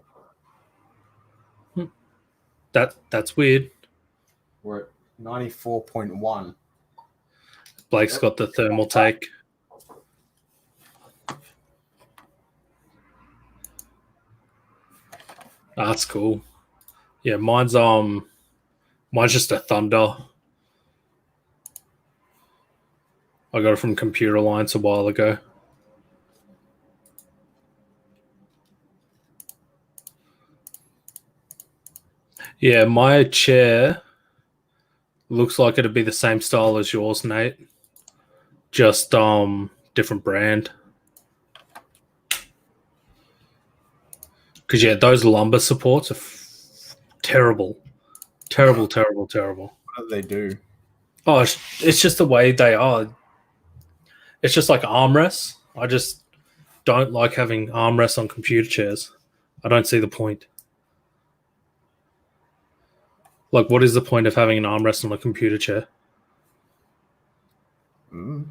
That's weird. We're at 94.1. Blake's got the thermal take. That's cool. Yeah, mine's just a Thunder. I got it from Computer Alliance a while ago. Yeah, my chair looks like it'd be the same style as yours, Nate. Just different brand. Because yeah, those lumbar supports are terrible. Terrible. What do they do? Oh, it's just the way they are. It's just like armrests. I just don't like having armrests on computer chairs. I don't see the point. Like, what is the point of having an armrest on a computer chair? Oh,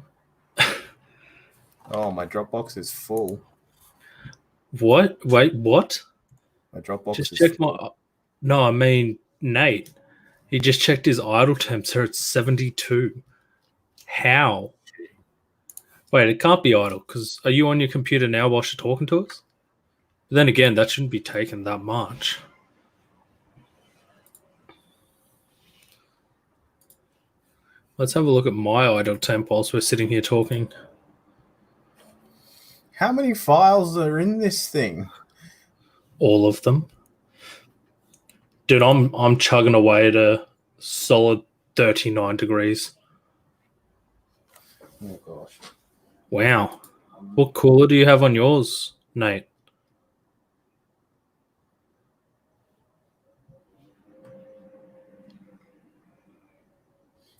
my Dropbox is full. What? Wait, what? My Dropbox just is check full. my. No, I mean Nate. He just checked his idle temps. They're at 72. How? Wait, it can't be idle because are you on your computer now whilst you're talking to us? But then again, that shouldn't be taking that much. Let's have a look at my idle temp whilst we're sitting here talking. How many files are in this thing? All of them. Dude, I'm chugging away at a solid 39 degrees. Oh gosh. Wow. What cooler do you have on yours, Nate?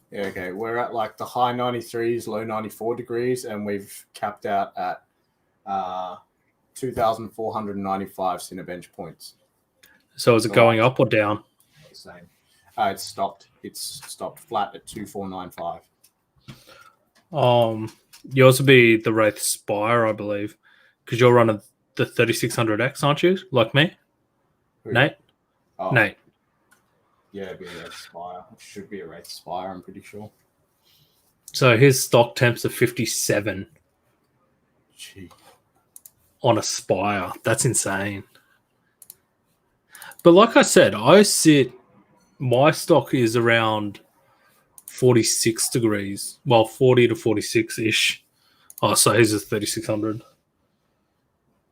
Yeah, okay. We're at like the high 93s, low 94 degrees, and we've capped out at 2,495 Cinebench points. So is it going up or down? The same. It's stopped. It's stopped flat at 2,495. Yours would be the Wraith Spire, I believe, because you're running the 3600X, aren't you? Like me, Who? Nate. Oh, Nate. yeah, it'd be a Wraith Spire. It should be a Wraith Spire, I'm pretty sure. So his stock temps are 57 Gee. on a Spire. That's insane. But like I said, my stock is around 46 degrees. Well, 40 to 46-ish. Oh, so his is 3600.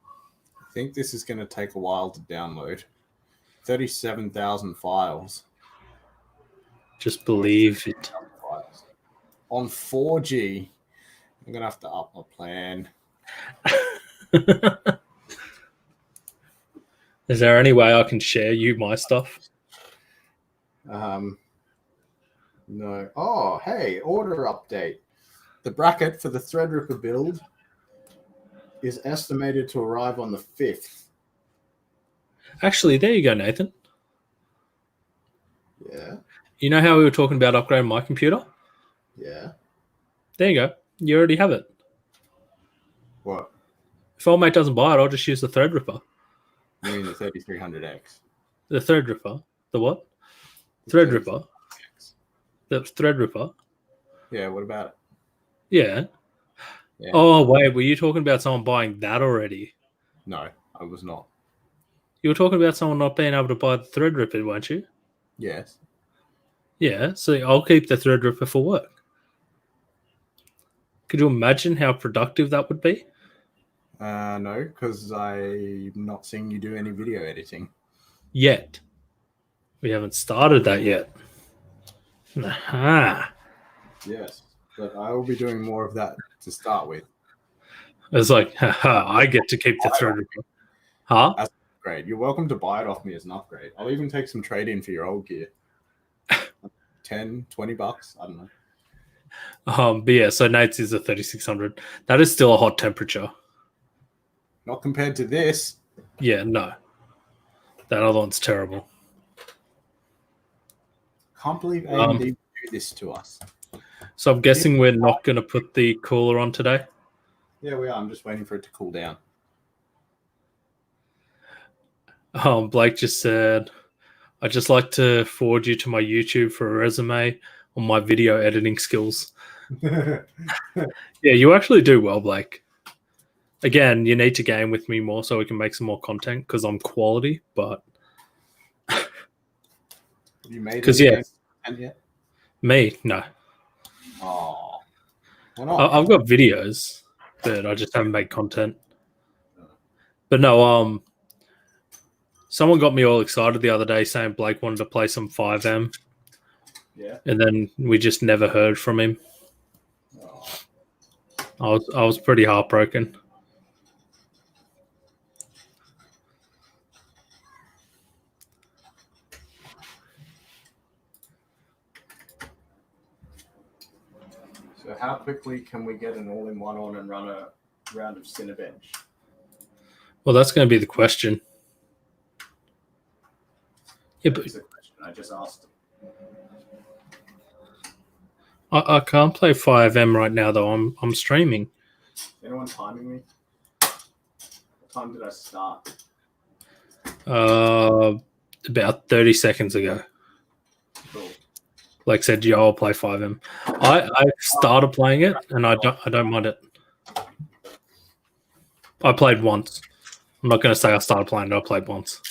I think this is going to take a while to download. 37,000 files. Just believe it. On 4G, I'm going to have to up my plan. Is there any way I can share you my stuff? No. Oh, hey, order update. The bracket for the Threadripper build is estimated to arrive on the 5th. Actually, there you go, Nathan. Yeah. You know how we were talking about upgrading my computer? Yeah. There you go. You already have it. What? If old mate doesn't buy it, I'll just use the Threadripper. You mean the 3300X? The Threadripper. The what? The Threadripper. 3300X. The Threadripper. Yeah, what about it? Yeah. Yeah. Oh, wait. Were you talking about someone buying that already? No, I was not. You were talking about someone not being able to buy the Threadripper, weren't you? Yes. Yeah. So I'll keep the Threadripper for work. Could you imagine how productive that would be? No, because I'm not seeing you do any video editing. Yet. We haven't started that yet. Aha. Yes, but I will be doing more of that to start with. It's like, haha, I get to keep the Threadripper. Huh? As an upgrade. You're welcome to buy it off me as an upgrade. I'll even take some trade in for your old gear. 10, 20 bucks. I don't know. But yeah, so Nate's is a 3600. That is still a hot temperature. Not compared to this. Yeah, no. That other one's terrible. Can't believe AMD do this to us. So I'm guessing we're not going to put the cooler on today. Yeah, we are. I'm just waiting for it to cool down. Blake just said, I'd just like to forward you to my YouTube for a resume on my video editing skills. Yeah, you actually do well, Blake. Again, you need to game with me more so we can make some more content because I'm quality, but... Have you made content yet? Me? No. Oh. Why not? I've got videos, but I just haven't made content. But no, someone got me all excited the other day saying Blake wanted to play some 5M. Yeah. And then we just never heard from him. Oh. I was pretty heartbroken. So how quickly can we get an all-in-one on and run a round of Cinebench? Well, that's going to be the question. Yeah, but That's the question I just asked. I can't play 5M right now, though. I'm streaming. Anyone timing me? What time did I start? About 30 seconds ago. Cool. Like said, I'll play 5M. I started playing it, and I don't mind it. I played once. I'm not going to say I started playing it. I played once.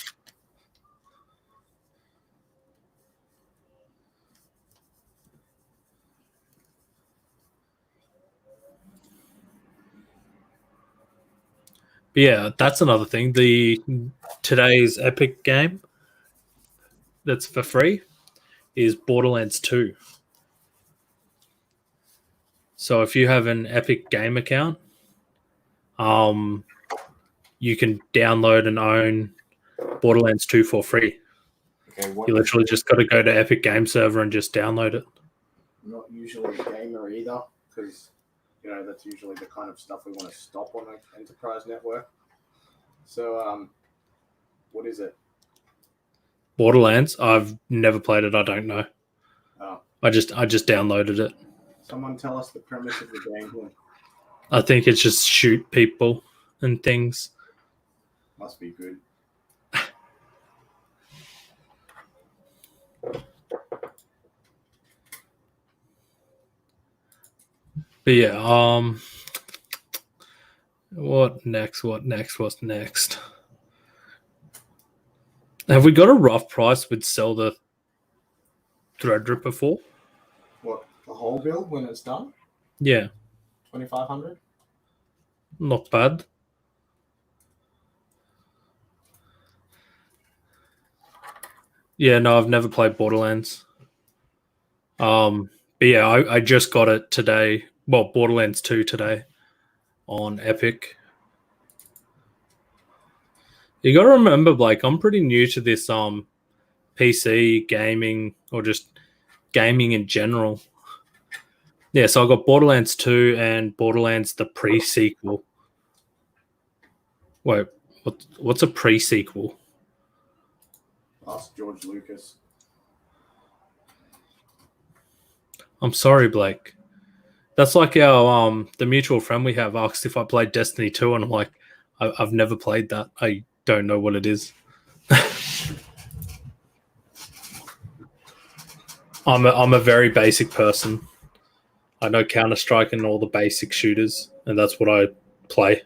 But yeah, that's another thing. Today's Epic game that's for free is Borderlands 2. So if you have an Epic game account, you can download and own Borderlands 2 for free. Okay, you literally just got to go to Epic Game Server and just download it. I'm not usually a gamer either, because that's usually the kind of stuff we want to stop on an enterprise network. So, what is it? Borderlands. I've never played it. I don't know. Oh. I just downloaded it. Someone tell us the premise of the game. I think it's just shoot people and things. Must be good. But yeah, what next? What's next? Have we got a rough price we'd sell the Threadripper for? What, the whole build when it's done? Yeah. 2,500? Not bad. Yeah, no, I've never played Borderlands. But yeah, I just got it today. Well, Borderlands 2 today on Epic. You got to remember, Blake, I'm pretty new to this PC gaming or just gaming in general. Yeah, so I got Borderlands 2 and Borderlands the pre-sequel. Wait, what's a pre-sequel? Ask George Lucas. I'm sorry, Blake. That's like our the mutual friend we have asked if I played Destiny 2, and I'm like, I've never played that. I don't know what it is. I'm a very basic person. I know Counter-Strike and all the basic shooters, and that's what I play.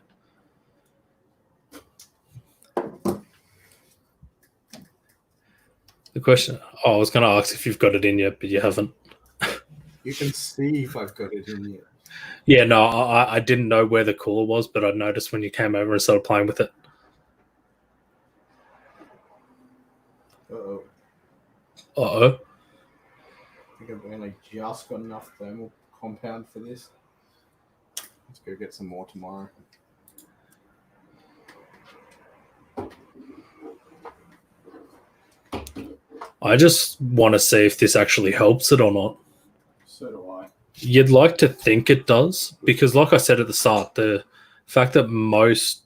The question, I was going to ask if you've got it in yet, but you haven't. You can see if I've got it in yet. Yeah, no, I didn't know where the cooler was, but I noticed when you came over and started playing with it. Uh-oh. Uh-oh. I think I've only just got enough thermal compound for this. Let's go get some more tomorrow. I just want to see if this actually helps it or not. So do I. You'd like to think it does, because like I said at the start, the fact that most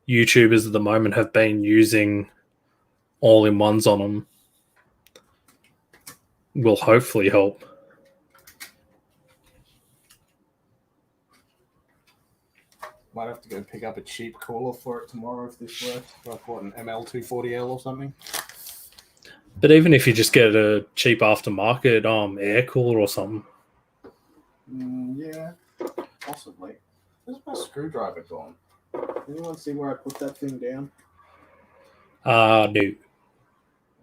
YouTubers at the moment have been using all-in-ones on them will hopefully help. Might have to go pick up a cheap cooler for it tomorrow if this works. Like what, an ML240L or something? But even if you just get a cheap aftermarket air cooler or something. Yeah, possibly. Where's my screwdriver gone? Anyone see where I put that thing down? No.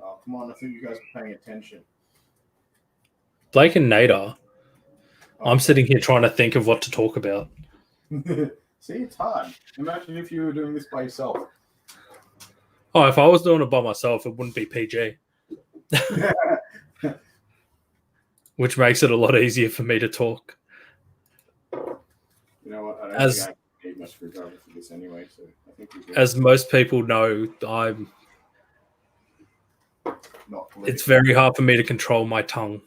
Oh, come on, I think you guys are paying attention. Blake and Nate are. Oh. I'm sitting here trying to think of what to talk about. See, it's hard. Imagine if you were doing this by yourself. Oh, if I was doing it by myself, it wouldn't be PG. Which makes it a lot easier for me to talk. You know what? I don't think I need my screwdriver for this anyway, so I think we're good. As most people know, it's very hard for me to control my tongue.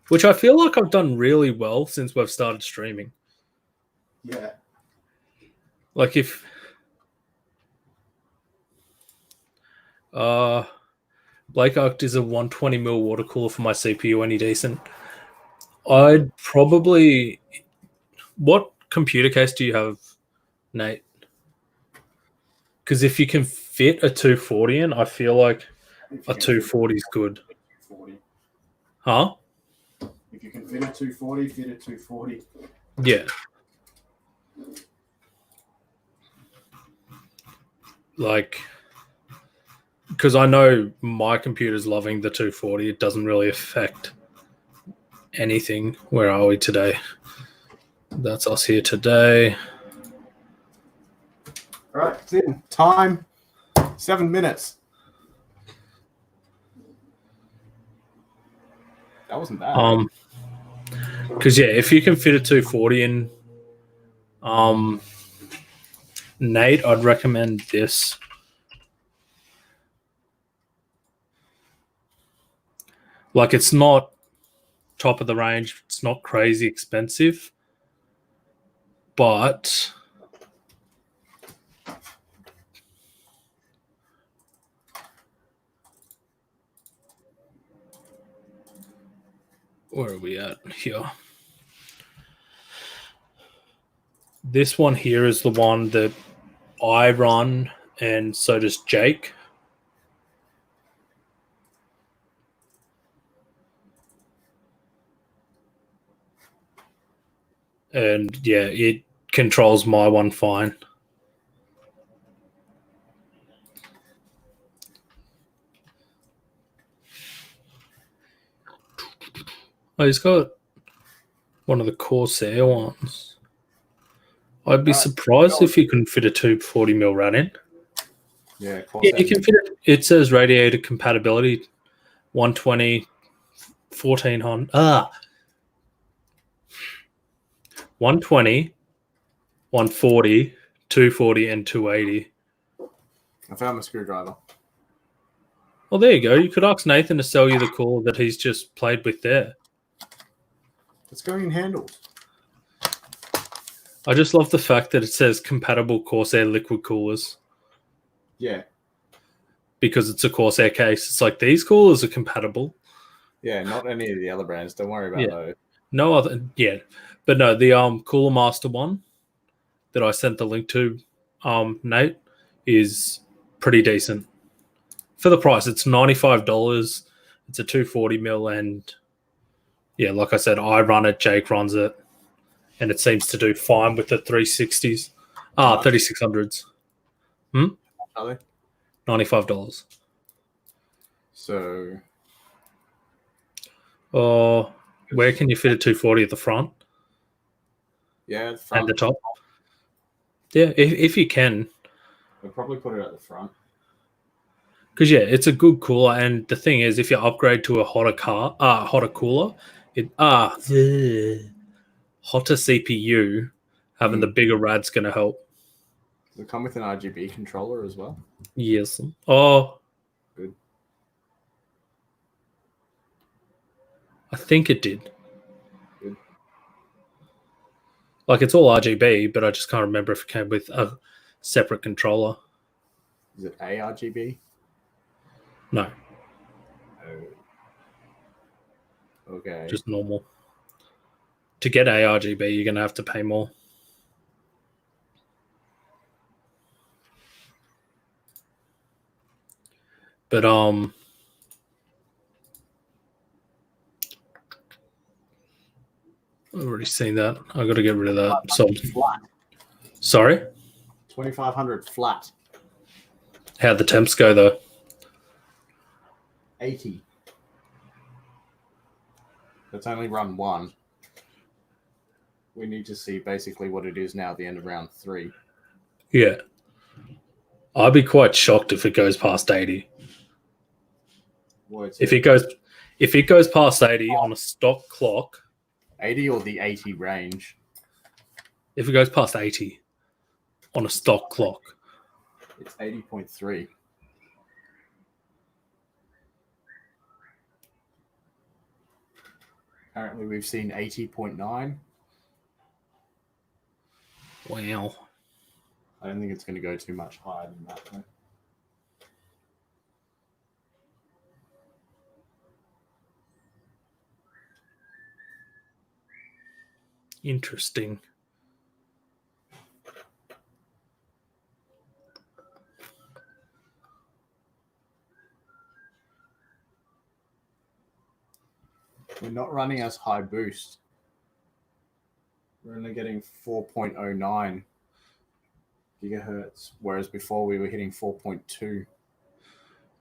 Which I feel like I've done really well since we've started streaming. Yeah. Like if Blake Arct is a 120mm water cooler for my CPU, any decent? I'd probably... What computer case do you have, Nate? Because if you can fit a 240 in, I feel like a 240 is good. 240. Huh? If you can fit a 240, fit a 240. Yeah. Like, because I know my computer's loving the 240. It doesn't really affect anything. Where are we today? That's us here today. All right, it's in. Time, 7 minutes. That wasn't bad. Because yeah, if you can fit a 240 in, Nate, I'd recommend this. Like, it's not top of the range. It's not crazy expensive, but where are we at here? This one here is the one that I run, and so does Jake. And yeah, it controls my one fine. Oh, he's got one of the Corsair ones. I'd be surprised if you couldn't fit a 240mm run in. Yeah, Corsair. Yeah, you can fit it. It says radiator compatibility 120, 1400. 120, 140, 240, and 280. I found my screwdriver. Well, there you go. You could ask Nathan to sell you the cooler that he's just played with there. It's going in handles. I just love the fact that it says compatible Corsair liquid coolers. Yeah. Because it's a Corsair case. It's like these coolers are compatible. Yeah, not any of the other brands. Don't worry about those. No other, but no, the Cooler Master one that I sent the link to, Nate, is pretty decent for the price. It's $95. It's a 240 ml, and yeah, like I said, I run it. Jake runs it, and it seems to do fine with the 360s, 3600s. Are they? $95. So, where can you fit a 240 at the front? Yeah, the front. At the top. Yeah, if you can. I'll probably put it at the front. Because yeah, it's a good cooler, and the thing is, if you upgrade to a hotter cooler, hotter CPU, having the bigger rad's going to help. Does it come with an RGB controller as well? Yes. Oh, good. I think it did. Good. Like it's all RGB, but I just can't remember if it came with a separate controller. Is it ARGB? No. Oh. Okay. Just normal. To get ARGB, you're going to have to pay more. But I've already seen that. I got to get rid of that. So flat. Sorry? 2500 flat. How'd the temps go though? 80. That's only run 1. We need to see basically what it is now at the end of round 3. Yeah. I'd be quite shocked if it goes past 80. If it goes past 80 on a stock clock. 80 or the 80 range? If it goes past 80 on a stock clock. It's 80.3. Apparently we've seen 80.9. Wow. I don't think it's going to go too much higher than that, though. Interesting. We're not running as high boost. We're only getting 4.09 gigahertz, whereas before we were hitting 4.2.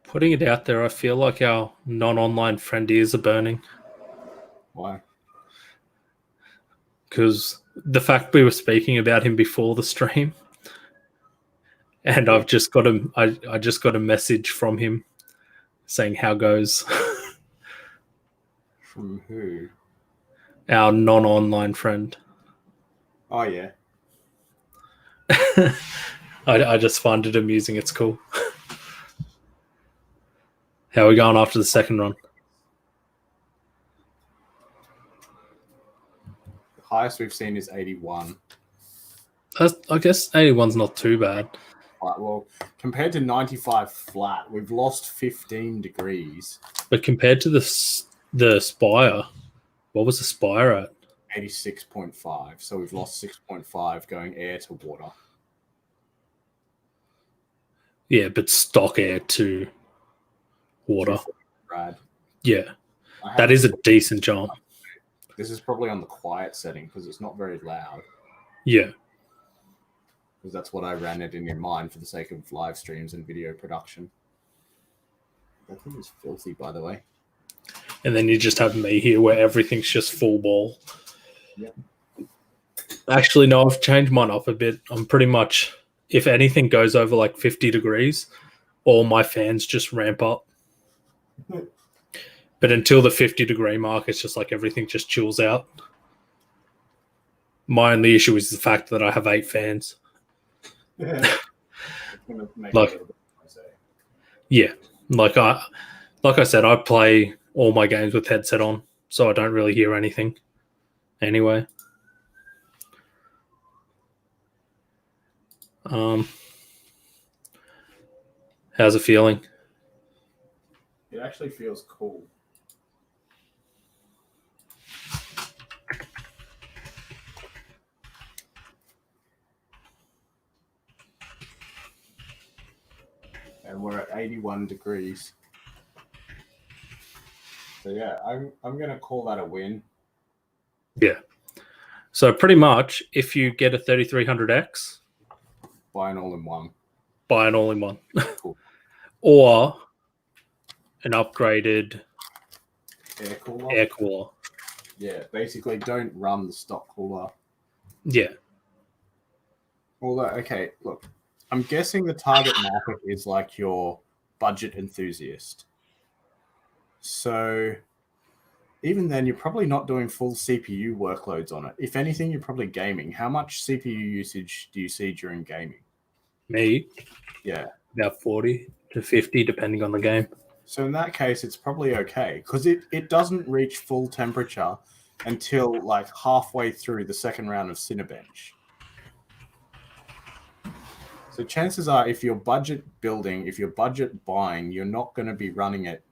Putting it out there, I feel like our non-online friend ears are burning. Why? Because the fact we were speaking about him before the stream, and I've just got I just got a message from him saying how goes. From who? Our non-online friend. Oh yeah. I just find it amusing. It's cool. How are we going after the second run? The highest we've seen is 81. I guess 81's not too bad. Right, well, compared to 95 flat, we've lost 15 degrees. But compared to the Spire, what was the Spire at? 86.5. So we've lost 6.5 going air to water. Yeah, but stock air to water. Rad. Yeah, that is a decent jump. This is probably on the quiet setting because it's not very loud. Yeah. Because that's what I ran it in mind for the sake of live streams and video production. That thing is filthy, by the way. And then you just have me here where everything's just full ball. Yep. Actually, no, I've changed mine up a bit. I'm pretty much, if anything goes over like 50 degrees, all my fans just ramp up. But until the 50-degree mark, it's just like everything just chills out. My only issue is the fact that I have 8 fans. Like I said, I play all my games with headset on, so I don't really hear anything. Anyway, How's it feeling? It actually feels cool. And we're at 81 degrees. So yeah, I'm gonna call that a win. Yeah. So pretty much, if you get a 3300X, buy an all-in-one. Buy an all-in-one. Cool. Or an upgraded air cooler. Yeah, basically don't run the stock cooler. Yeah. Although, okay, look, I'm guessing the target market is like your budget enthusiast. So even then, you're probably not doing full CPU workloads on it. If anything, you're probably gaming. How much CPU usage do you see during gaming? Me? Yeah. About 40 to 50, depending on the game. So in that case, it's probably okay because it doesn't reach full temperature until like halfway through the second round of Cinebench. So chances are, if you're budget building, if you're budget buying, you're not going to be running it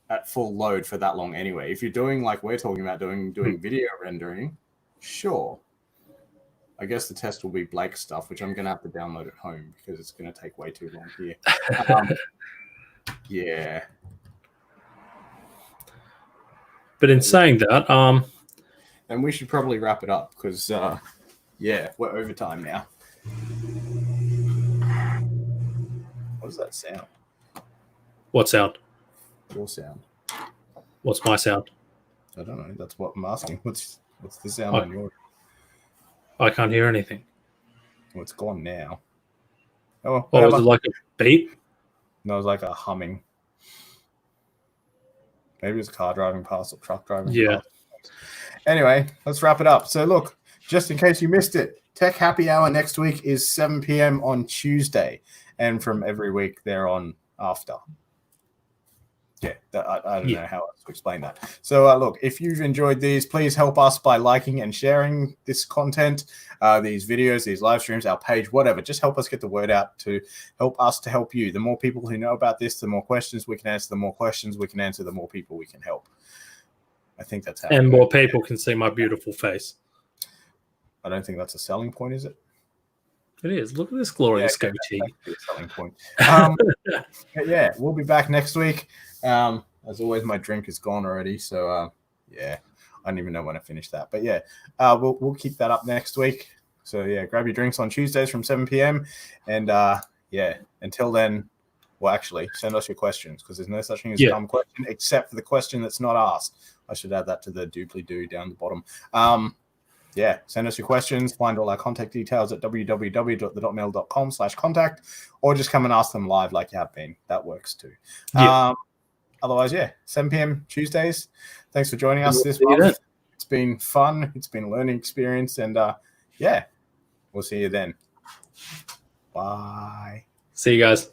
at full load for that long anyway. If you're doing like we're talking about doing video rendering, sure. I guess the test will be Blake stuff, which I'm going to have to download at home because it's going to take way too long here. Yeah. But in saying that, and we should probably wrap it up because, yeah, we're overtime now. What does that sound? What sound? Your sound. What's my sound? I don't know. That's what I'm asking. What's the sound on yours? I can't hear anything. Well, it's gone now. Oh, well, was it like a beep? No, it was like a humming. Maybe it's car driving past or truck driving past. Anyway, let's wrap it up. So look, just in case you missed it, Tech Happy Hour next week is 7 p.m. on Tuesday. And from every week they're on after. Yeah, I don't know how else to explain that. So look, if you've enjoyed these, please help us by liking and sharing this content, these videos, these live streams, our page, whatever. Just help us get the word out to help us to help you. The more people who know about this, the more questions we can answer. The more questions we can answer, the more people we can help. I think that's how. And more people can see my beautiful face. I don't think that's a selling point, is it? It is. Look at this glorious goatee. That's a selling point. Yeah, we'll be back next week. As always, my drink is gone already, so yeah, I don't even know when I finished that. But yeah, we'll keep that up next week. So yeah, grab your drinks on Tuesdays from 7 p.m. And yeah, until then, well, actually, send us your questions because there's no such thing as a dumb question except for the question that's not asked. I should add that to the doobly-doo down the bottom. Yeah, send us your questions. Find all our contact details at www.thedotmail.com/contact, or just come and ask them live like you have been. That works too. Otherwise, yeah, 7 p.m. Tuesdays. Thanks for joining us this month. It's been fun. It's been a learning experience. And yeah, we'll see you then. Bye. See you guys.